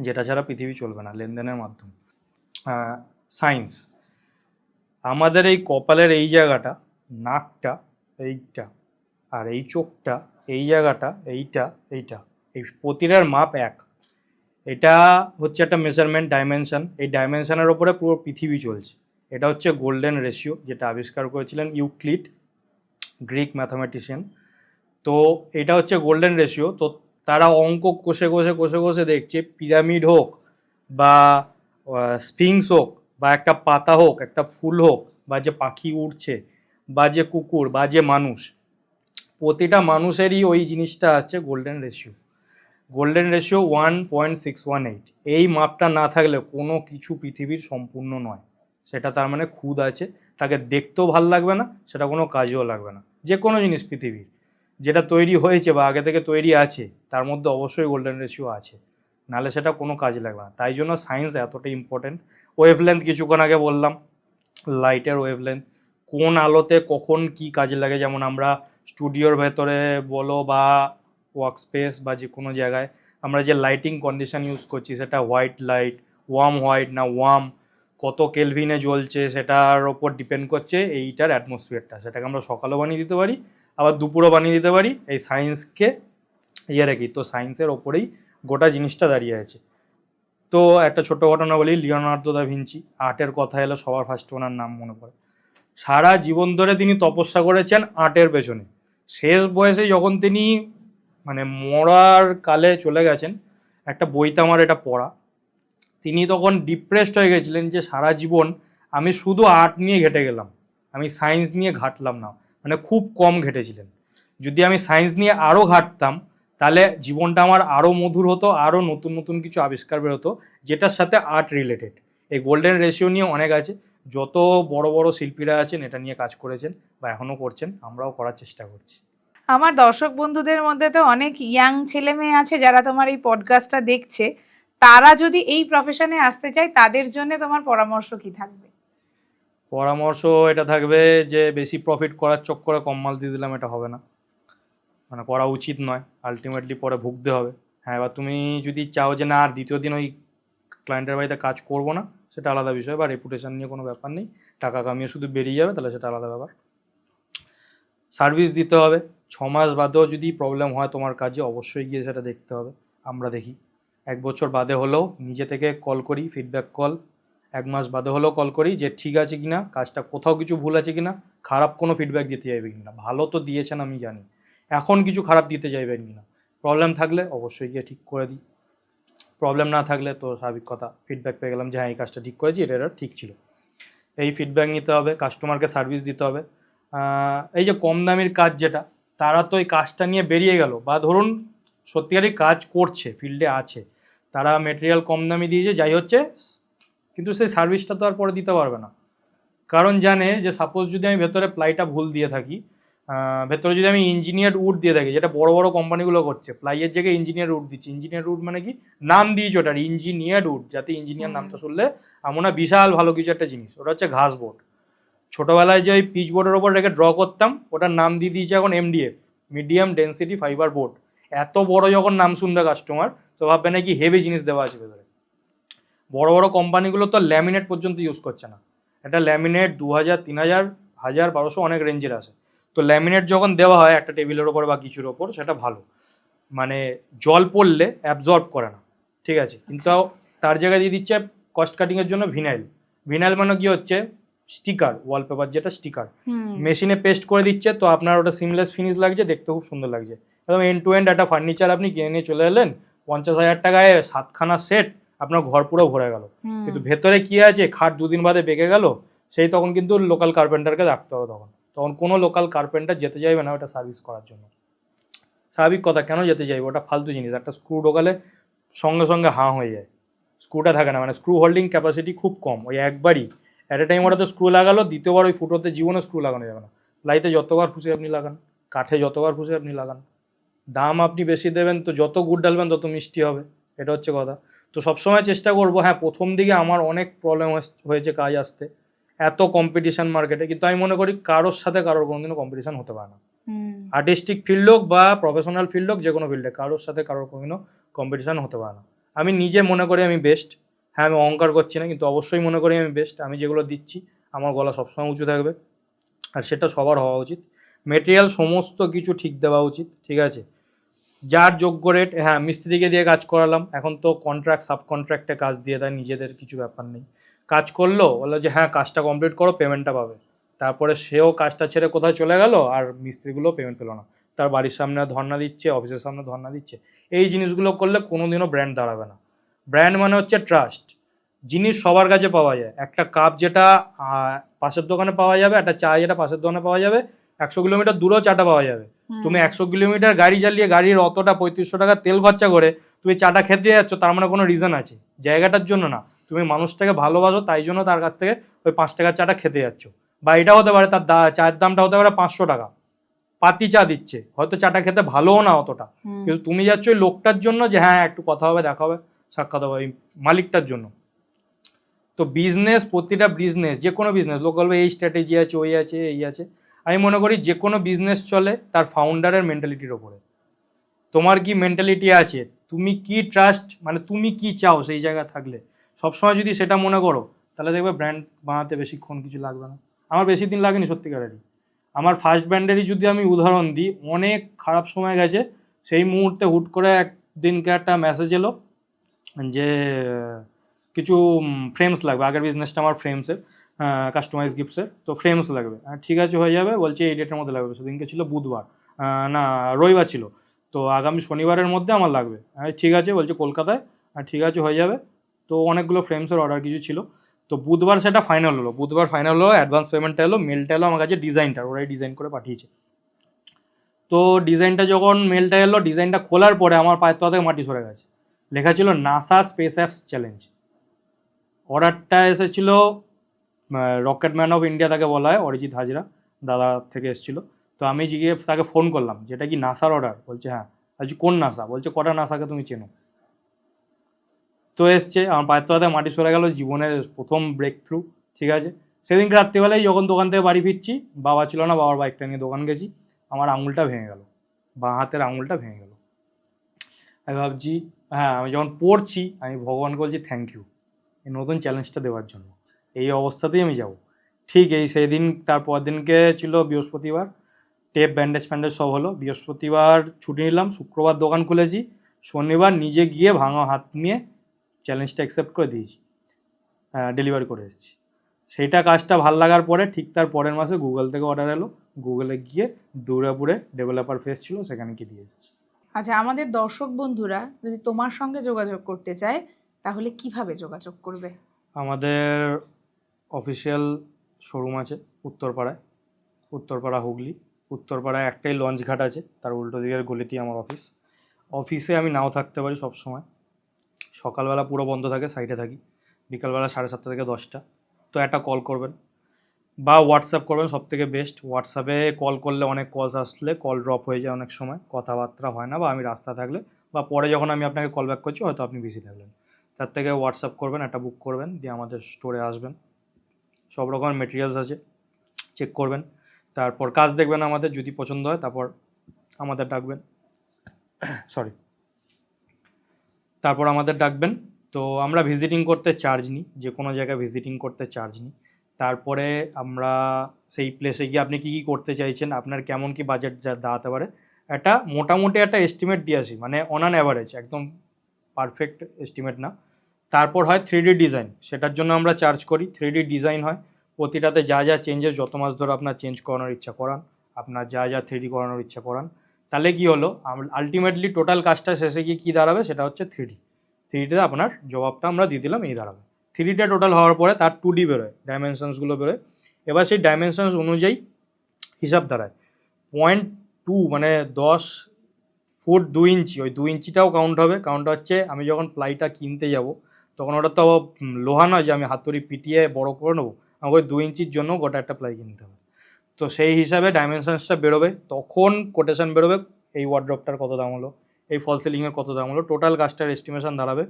S2: যেটা ছাড়া পৃথিবী চলবে না লেনদেনের মাধ্যমে। সায়েন্স, আমাদের এই কপালের এই জায়গাটা, নাকটা এইটা, আর এই চোখটা, এই জায়গাটা, এইটা, এই প্রতিটার মাপ এক। এটা হচ্ছে একটা মেজারমেন্ট ডাইমেনশন, এই ডাইমেনশনের ওপরে পুরো পৃথিবী চলছে। এটা হচ্ছে গোল্ডেন রেশিও, যেটা আবিষ্কার করেছিলেন ইউক্লিড, গ্রিক ম্যাথামেটিশিয়ান। তো এটা হচ্ছে গোল্ডেন রেশিও। তো তারা অঙ্ক কষে কষে কষে কষে দেখছে, পিরামিড হোক বা স্ফিংস হোক বা একটা পাতা হোক, একটা ফুল হোক, বা যে পাখি উড়ছে, বা যে কুকুর, বা যে মানুষ, প্রতিটা মানুষেরই ওই জিনিসটা আছে গোল্ডেন রেশিও। Golden ratio 1.618। এই মাপটা না থাকলে কোনো কিছু পৃথিবীর সম্পূর্ণ নয়। সেটা তার মানে খুদ আছে, তাকে দেখতেও ভাল লাগবে না, সেটা কোনো কাজেও লাগবে না। যে কোনো জিনিস পৃথিবীর যেটা তৈরি হয়েছে বা আগে থেকে তৈরি আছে, তার মধ্যে অবশ্যই গোল্ডেন রেশিও আছে, নাহলে সেটা কোনো কাজে লাগবে না। তাই জন্য সায়েন্স এতটা ইম্পর্টেন্ট। ওয়েভলেন্থ কিছুক্ষণ আগে বললাম, লাইটের ওয়েভলেন্থ, কোন আলোতে কখন কি কাজে লাগে। যেমন আমরা স্টুডিওর ভেতরে বলো বা ওয়ার্ক স্পেস বা যে কোনো জায়গায় আমরা যে লাইটিং কন্ডিশন ইউজ করছি, সেটা হোয়াইট লাইট, ওয়ার্ম হোয়াইট না ওয়ার্ম, কত কেলভিনে জ্বলছে সেটার ওপর ডিপেন্ড করছে এইটার অ্যাটমসফিয়ারটা। সেটাকে আমরা সকালেও বানিয়ে দিতে পারি, আবার দুপুরও বানিয়ে দিতে পারি, এই সায়েন্সকে রেখি। তো সায়েন্সের ওপরেই গোটা জিনিসটা দাঁড়িয়ে আছে। তো একটা ছোট্ট ঘটনা বলি, লিওনার্দো দা ভিঞ্চি, আর্টের কথা এলে সবার ফার্স্টে ওনার নাম মনে পড়ে। সারা জীবন ধরে তিনি তপস্যা করেছেন আর্টের পেছনে। শেষ বয়সে যখন তিনি মানে মরার কালে চলে গেছেন, একটা বইতে আমার এটা পড়া, তিনি তখন ডিপ্রেসড হয়ে গেছিলেন যে সারা জীবন আমি শুধু আর্ট নিয়ে ঘেটে গেলাম, আমি সায়েন্স নিয়ে ঘাটলাম না, মানে খুব কম ঘেটেছিলেন। যদি আমি সায়েন্স নিয়ে আরও ঘাটতাম তাহলে জীবনটা আমার আরও মধুর হতো, আরও নতুন নতুন কিছু আবিষ্কার বেরোতো যেটার সাথে আর্ট রিলেটেড। এই গোল্ডেন রেশিও নিয়ে অনেক আছে, যত বড় বড় শিল্পীরা আছেন এটা নিয়ে কাজ করেছেন বা এখনও করছেন, আমরাও করার চেষ্টা করছি।
S1: আমার দর্শক বন্ধুদের মধ্যে তো অনেক ইয়াং ছেলে মেয়ে আছে যারা তোমার এই পডকাস্টটা দেখছে, তারা যদি এই প্রফেশনে আসতে চায় তাদের জন্য তোমার পরামর্শ কি থাকবে?
S2: পরামর্শ এটা থাকবে যে বেশি প্রফিট করার চক্করে কম মাল দিয়ে দিলাম, এটা হবে না, মানে করা উচিত নয়, আলটিমেটলি পরে ভুগতে হবে। হ্যাঁ, এবার তুমি যদি চাও যে না আর দ্বিতীয় দিন ওই ক্লায়েন্টের বাড়িতে কাজ করবো না, সেটা আলাদা বিষয়, বা রেপুটেশন নিয়ে কোনো ব্যাপার নেই, টাকা কামিয়ে শুধু বেরিয়ে যাবে, তাহলে সেটা আলাদা ব্যাপার। সার্ভিস দিতে হবে, 6 মাস বাদেও যদি প্রবলেম হয় তোমার কাজে, অবশ্যই গিয়ে সেটা দেখতে হবে। আমরা দেখি 1 বছর বাদে হলেও নিজে থেকে কল করি, ফিডব্যাক কল, 1 মাস বাদে হলেও কল করি যে ঠিক আছে কিনা, কাজটা কোথাও কিছু ভুল আছে কিনা, খারাপ কোনো ফিডব্যাক দিতে চাইবে কিনা, ভালো তো দিয়েছেন আমি জানি, এখন কিছু খারাপ দিতে চাইবেন কিনা, প্রবলেম থাকলে অবশ্যই গিয়ে ঠিক করে দিই, প্রবলেম না থাকলে তো স্বাভাবিক কথা, ফিডব্যাক পেয়ে গেলাম যে হ্যাঁ এই কাজটা ঠিক করেছি, এটা ঠিক ছিল, এই ফিডব্যাক নিতে হবে, কাস্টমারকে সার্ভিস দিতে হবে। এই যে কম দামির কাজ যেটা, তারা তো এই কাজটা নিয়ে বেরিয়ে গেল, বা ধরুন সত্যিকারই কাজ করছে, ফিল্ডে আছে, তারা মেটেরিয়াল কম দামি দিয়েছে যাই হচ্ছে, কিন্তু সেই সার্ভিসটা তো আর পরে দিতে পারবে না, কারণ জানে যে সাপোজ যদি আমি ভেতরে প্লাইটা ভুল দিয়ে থাকি, ভেতরে যদি আমি ইঞ্জিনিয়ার উড দিয়ে থাকি, যেটা বড় বড় কোম্পানিগুলো করছে, প্লাইয়ের জায়গায় ইঞ্জিনিয়ার উড দিচ্ছে, ইঞ্জিনিয়ার উড মানে কি, নাম দিয়েছে ওটার ইঞ্জিনিয়ার উড, যাতে ইঞ্জিনিয়ার নামটা শুনলে এমন না বিশাল ভালো কিছু একটা জিনিস, ওটা হচ্ছে ঘাস বোর্ড। ছোটোবেলায় যে ওই পিচ বোর্ডের ওপর রেখে ড্র করতাম, ওটার নাম দিয়ে দিয়েছে এখন MDF, medium density fibre board. এত বড় যখন নাম শুনবে কাস্টমার, তো ভাববে নাকি হেভি জিনিস দেওয়া আছে ভেতরে। বড় বড় কোম্পানিগুলো তো ল্যামিনেট পর্যন্ত ইউজ করছে না, এটা ল্যামিনেট 2000, 3000, 1000, 1200 অনেক রেঞ্জের আছে। তো ল্যামিনেট যখন দেওয়া হয় একটা টেবিলের ওপর বা কিছুর ওপর, সেটা ভালো, মানে জল পড়লে অ্যাবজর্ব করে না, ঠিক আছে, কিন্তু তার জায়গায় দিয়ে দিচ্ছে কস্ট কাটিংয়ের জন্য ভিনাইল। ভিনাইল মানে কি হচ্ছে, স্টিকার, ওয়ালপেপার যেটা স্টিকার, মেশিনে পেস্ট করে দিচ্ছে, তো আপনার ওটা সিমলেস ফিনিশ লাগছে, দেখতে খুব সুন্দর লাগছে, একদম এন্ড টু এন্ড একটা ফার্নিচার আপনি কিনে নিয়ে চলে এলেন, 50,000 টাকায় 7খানা সেট, আপনার ঘর পুরো ভরে গেল, কিন্তু ভেতরে কি আছে, খাট 2 দিন বাদে বেঁকে গেল, সেই তখন কিন্তু লোকাল কার্পেন্টারকে রাখতে হবে, তখন কোনো লোকাল কার্পেন্টার যেতে চাইবে না ওটা সার্ভিস করার জন্য। স্বাভাবিক কথা, কেন যেতে চাইবে, ওটা ফালতু জিনিস, একটা স্ক্রু ঢোকালে সঙ্গে সঙ্গে হাঁ হয়ে যায়, স্ক্রুটা থাকে না, মানে স্ক্রু হোল্ডিং ক্যাপাসিটি খুব কম, ওই একবারই অ্যাট এ টাইম ওটাতে স্ক্রু লাগালো, দ্বিতীয়বার ওই ফুটোতে জীবনে স্ক্রু লাগানো যাবে না। প্লাইতে যতবার খুশি আপনি লাগান, কাঠে যতবার খুশি আপনি লাগান, দাম আপনি বেশি দেবেন তো যত গুড় ডালবেন তত মিষ্টি হবে, এটা হচ্ছে কথা। তো সবসময় চেষ্টা করবো, হ্যাঁ প্রথম দিকে আমার অনেক প্রবলেম হয়েছে কাজ আসতে, এত কম্পিটিশান মার্কেটে, কিন্তু আমি মনে করি কারোর সাথে কারোর কোনোদিনও কম্পিটিশান হতে পারে না, আর্টিস্টিক ফিল্ড হোক বা প্রফেশনাল ফিল্ড হোক, যে কোনো ফিল্ডে কারোর সাথে কারোর কোনোদিনও কম্পিটিশান হতে পারে না। আমি নিজে মনে করি আমি বেস্ট, হ্যাঁ আমি অহংকার করছি না, কিন্তু অবশ্যই মনে করি আমি বেস্ট, আমি যেগুলো দিচ্ছি আমার গলা সবসময় উঁচু থাকবে, আর সেটা সবার হওয়া উচিত। মেটেরিয়াল সমস্ত কিছু ঠিক দেওয়া উচিত, ঠিক আছে, যার যোগ্য রেট, হ্যাঁ মিস্ত্রিকে দিয়ে কাজ করালাম, এখন তো কন্ট্রাক্ট সাব কন্ট্রাক্টে কাজ দিয়ে দেয়, নিজেদের কিছু ব্যাপার নেই, কাজ করলো বললো যে হ্যাঁ কাজটা কমপ্লিট করো, পেমেন্টটা পাবে, তারপরে সেও কাজটা ছেড়ে কোথায় চলে গেল, আর মিস্ত্রিগুলো পেমেন্ট পেলো না, তার বাড়ির সামনে ধর্ণা দিচ্ছে, অফিসের সামনে ধর্ণা দিচ্ছে। এই জিনিসগুলো করলে কোনোদিনও ব্র্যান্ড দাঁড়াবে না। ব্র্যান্ড মানে হচ্ছে ট্রাস্ট, জিনিস সবার কাছে পাওয়া যায়, একটা কাপ যেটা পাশের দোকানে পাওয়া যাবে, একটা চা যেটা পাশের দোকানে পাওয়া যাবে, 100 কিলোমিটার দূরেও চাটা পাওয়া যাবে। তুমি 100 কিলোমিটার গাড়ি চালিয়ে গাড়ির অতটা 3500 টাকা তেল খরচা করে তুমি চাটা খেতে যাচ্ছ, তার মানে কোনো রিজন আছে, জায়গাটার জন্য না, তুমি মানুষটাকে ভালোবাসো তাই জন্য তার কাছ থেকে ওই 5 টাকার চাটা খেতে যাচ্ছ। বা এটা হতে পারে তার চায়ের দামটা হতে পারে 500 টাকা, পাতি চা দিচ্ছে, হয়তো চাটা খেতে ভালোও না অতটা, কিন্তু তুমি যাচ্ছ ওই লোকটার জন্য যে হ্যাঁ একটু কথা হবে, দেখা হবে, সাক্ষাৎ হবে, ওই মালিকটার জন্য। তো বিজনেস, প্রতিটা বিজনেস, যে কোনো বিজনেস, লোক বলবে এই স্ট্র্যাটেজি আছে, ওই আছে, এই আছে, আমি মনে করি যে কোনো বিজনেস চলে তার ফাউন্ডারের মেন্টালিটির ওপরে, তোমার কি মেন্টালিটি আছে, তুমি কি ট্রাস্ট, মানে তুমি কি চাও সেই জায়গা থাকলে, সবসময় যদি সেটা মনে করো, তাহলে দেখবে ব্র্যান্ড বানাতে বেশিক্ষণ কিছু লাগবে না। আমার বেশি দিন লাগেনি সত্যিকারেরই। আমার ফার্স্ট ব্র্যান্ডেরই যদি আমি উদাহরণ দিই, অনেক খারাপ সময় গেছে, সেই মুহূর্তে হুট করে একদিনকে একটা মেসেজ এলো যে কিছু ফ্রেমস লাগবে। আগের বিজনেসটা আমার ফ্রেমসের, কাস্টমাইজ গিফটসের, তো ফ্রেমস লাগবে। ঠিক আছে, হয়ে যাবে, বলছে এই ডেটের মধ্যে লাগবে। সেদিনকে ছিল বুধবার, না রবিবার ছিল, তো আগামী শনিবারের মধ্যে আমার লাগবে। ঠিক আছে, বলছে কলকাতায়, ঠিক আছে হয়ে যাবে। তো অনেকগুলো ফ্রেমসের অর্ডার কিছু ছিল, তো বুধবার সেটা ফাইনাল হলো। বুধবার ফাইনাল হলো, অ্যাডভান্স পেমেন্টটা এলো, মেলটা এলো আমার কাছে ডিজাইনটা, ওরাই ডিজাইন করে পাঠিয়েছে। তো ডিজাইনটা যখন মেলটা এলো, ডিজাইনটা খোলার পরে আমার পায়ের তলা থেকে মাটি সরে গেছে। লেখা ছিল নাসা স্পেস অ্যাপস চ্যালেঞ্জ। অর্ডারটা এসেছিল রকেট ম্যান অফ ইন্ডিয়া তাকে বলা হয়, অরিজিৎ হাজরা দাদা থেকে এসেছিল। তো আমি জিজ্ঞেস তাকে ফোন করলাম, যেটা কি নাসার অর্ডার? বলছে হ্যাঁ। বলছি কোন নাসা? বলছে কটা নাসাকে তুমি চেনো? তো এসছে, আমার পায়ের তলাতে মাটি সরে গেল, জীবনের প্রথম ব্রেক থ্রু। ঠিক আছে, সেদিনকে রাত্রিবেলায় যখন দোকান থেকে বাড়ি ফিরছি, বাবা ছিল না, বাবার বাইকটা নিয়ে দোকান গেছি, আমার আঙুলটা ভেঙে গেল, বাঁ হাতের আঙুলটা ভেঙে গেল। আমি ভাবছি, হ্যাঁ, আমি যখন পড়ছি আমি ভগবানকে বলছি থ্যাংক ইউ এই নতুন চ্যালেঞ্জটা দেওয়ার জন্য, এই অবস্থাতেই আমি যাব। ঠিক সেই দিন, তারপর দিনকে ছিল বৃহস্পতিবার, টেপ ব্যান্ডেজ ফ্যান্ডেজ সব হলো। বৃহস্পতিবার ছুটি নিলাম, শুক্রবার দোকান খুলেছি, শনিবার নিজে গিয়ে ভাঙা হাত নিয়ে চ্যালেঞ্জটা অ্যাকসেপ্ট করে দিয়েছি, ডেলিভারি করে এসেছি। সেইটা কাজটা ভাল লাগার পরে ঠিক তার পরের মাসে গুগল থেকে অর্ডার এলো, গুগলে গিয়ে দুর্গাপুরে ডেভেলপার ফেস ছিল, সেখানে গিয়ে দিয়ে এসেছি।
S1: আচ্ছা, আমাদের দর্শক বন্ধুরা যদি তোমার সঙ্গে যোগাযোগ করতে চায় তাহলে কিভাবে যোগাযোগ করবে?
S2: আমাদের অফিসিয়াল শোরুম আছে উত্তরপাড়ায়, উত্তরপাড়া হুগলি। উত্তরপাড়ায় একটাই লঞ্চ ঘাট আছে, তার উল্টো দিকের গলিতেই আমার অফিস। অফিসে আমি নাও থাকতে পারি সব সময়। সকালবেলা পুরো বন্ধ থাকে, সাইডে থাকি। বিকালবেলা 7:30 থেকে 10টা। তো একটা কল করবেন বা হোয়াটসঅ্যাপ করবেন, সবথেকে বেস্ট। হোয়াটসঅ্যাপে কল করলে অনেক কলস আসলে কল ড্রপ হয়ে যায়, অনেক সময় কথাবার্তা হয় না, বা আমি রাস্তা থাকলে বা পরে যখন আমি আপনাকে কল ব্যাক করছি হয়তো আপনি বিজি থাকলেন। তার থেকে হোয়াটসঅ্যাপ করবেন, একটা বুক করবেন, দিয়ে আমাদের স্টোরে আসবেন। সব রকমের মেটেরিয়ালস আছে, চেক করবেন, তারপর কাজ দেখবেন আমাদের, যদি পছন্দ হয় তারপর আমাদের ডাকবেন, সরি, তারপর আমাদের ডাকবেন। তো আমরা ভিজিটিং করতে চার্জ নিই, যে কোনো জায়গায় ভিজিটিং করতে চার্জ নিই। তারপরে আমরা সেই প্লেসে গিয়ে আপনি কী কী করতে চাইছেন, আপনার কেমন কি বাজেট দাঁড়াতে পারে, একটা মোটামুটি একটা এস্টিমেট দিয়ে আসি, মানে অন অ্যান অ্যাভারেজ, একদম পারফেক্ট এস্টিমেট না। তারপর হয় 3D ডিজাইন, সেটার জন্য আমরা চার্জ করি। 3D ডিজাইন হয়, প্রতিটাতে যা যা চেঞ্জেস, যত মাস ধরে আপনার চেঞ্জ করানোর ইচ্ছা করান, আপনার যা যা 3D করানোর ইচ্ছা করান। তাহলে কি হলো, আলটিমেটলি টোটাল কাজটা শেষে গিয়ে কী দাঁড়াবে, সেটা হচ্ছে 3Dতে আপনার জবাবটা আমরা দিয়ে দিলাম, এই দাঁড়াবে। 3Dটা টোটাল হওয়ার পরে তার 2D বেরোয়, ডাইমেনশনসগুলো বেরোয়। এবার সেই ডাইমেনশনস অনুযায়ী হিসাব দাঁড়ায় 0.2, মানে 10 ফুট 2 ইঞ্চি, ওই 2 ইঞ্চিটাও কাউন্ট হবে। কাউন্ট হচ্ছে আমি যখন প্লাইটা কিনতে যাব তখন ওটা তো লোহা নয় যে আমি হাতুড়ি পিটিয়ে বড় করে নেবো, আমাকে ওই 2 ইঞ্চির জন্য গোটা একটা প্লাই কিনতে হবে। তো সেই হিসাবে ডাইমেনশনসটা বেরোবে, তখন কোটেশন বেরোবে, এই ওয়ার্ড্রপটার কত দাম হলো, এই ফল সিলিংয়ের কত দাম হলো, টোটাল কাজটার এস্টিমেশন দাঁড়াবে।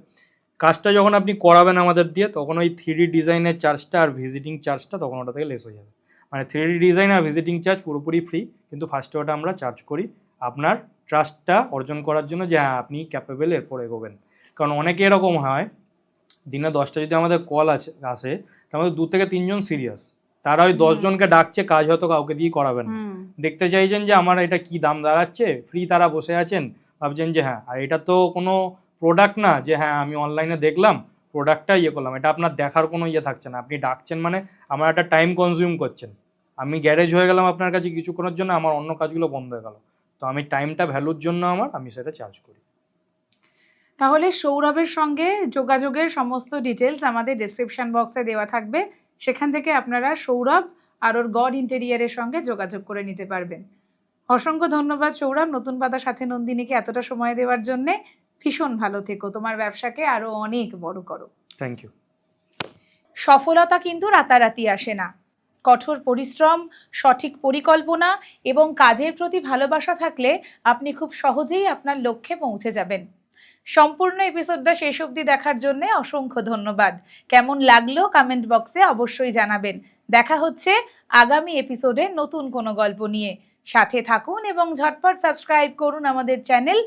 S2: কাজটা যখন আপনি করাবেন আমাদের দিয়ে, তখন ওই 3D ডিজাইনের চার্জটা আর ভিজিটিং চার্জটা তখন ওটা থেকে লেস হয়ে যাবে। মানে 3D ডিজাইন আর ভিজিটিং চার্জ পুরোপুরি ফ্রি, কিন্তু ফার্স্টে ওটা আমরা চার্জ করি আপনার ট্রাস্টটা অর্জন করার জন্য, যে হ্যাঁ আপনি ক্যাপেবল, এরপর এগোবেন। কারণ অনেকে এরকম হয়, দিনে 10টা যদি আমাদের কল আসে, তার মধ্যে 2 থেকে 3 জন সিরিয়াস, তারা ওই 10 জনকে ডাকছে, কাজ হয়তো কাউকে দিয়ে করাবেন না, দেখতে চাইছেন যে আমার এটা কি দাম দাঁড়াচ্ছে, ফ্রি তারা বসে আছেন, ভাবছেন যে হ্যাঁ, আর এটা তো কোনো প্রোডাক্ট না যে হ্যাঁ আমি অনলাইনে দেখলাম প্রোডাক্টটা ইয়ে করলাম, এটা আপনার দেখার কোনো ইয়ে থাকছে না। আপনি ডাকছেন মানে আমার একটা টাইম কনজিউম করছেন, আমি গ্যারেজ হয়ে গেলাম আপনার কাছে কিছুক্ষণের জন্য, আমার অন্য কাজগুলো বন্ধ হয়ে গেল, তো আমি টাইমটা ভ্যালুর জন্য আমি সেটা চার্জ করি।
S1: তাহলে সৌরভের সঙ্গে যোগাযোগের সমস্ত ডিটেলস আমাদের ডেসক্রিপশন বক্সে দেওয়া থাকবে, সেখান থেকে আপনারা সৌরভ আর ওর গড ইন্টেরিয়ারের সঙ্গে যোগাযোগ করে নিতে পারবেন। অসংখ্য ধন্যবাদ সৌরভ, নতুন পাতা সাথে নন্দিনীকে এতটা সময় দেওয়ার জন্যে। ভীষণ ভালো থেকো, তোমার ব্যবসাকে আরো অনেক বড় করো।
S2: Thank you.
S1: সফলতা কিন্তু রাতারাতি আসে না। কঠোর পরিশ্রম, সঠিক পরিকল্পনা এবং কাজের প্রতি ভালোবাসা থাকলে আপনি খুব সহজেই আপনার লক্ষ্যে পৌঁছে যাবেন। সম্পূর্ণ এপিসোডটা শেষ অবধি দেখার জন্য অসংখ্য ধন্যবাদ। কেমন লাগলো কমেন্ট বক্সে অবশ্যই জানাবেন। দেখা হচ্ছে আগামী এপিসোডে নতুন কোনো গল্প নিয়ে। সাথে থাকুন এবং ঝটপট সাবস্ক্রাইব করুন আমাদের চ্যানেল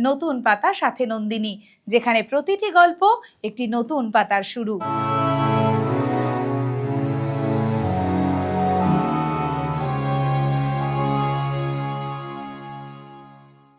S1: নতুন পাতা সাথে নন্দিনী, যেখানে প্রতিটি গল্প একটি নতুন পাতার শুরু।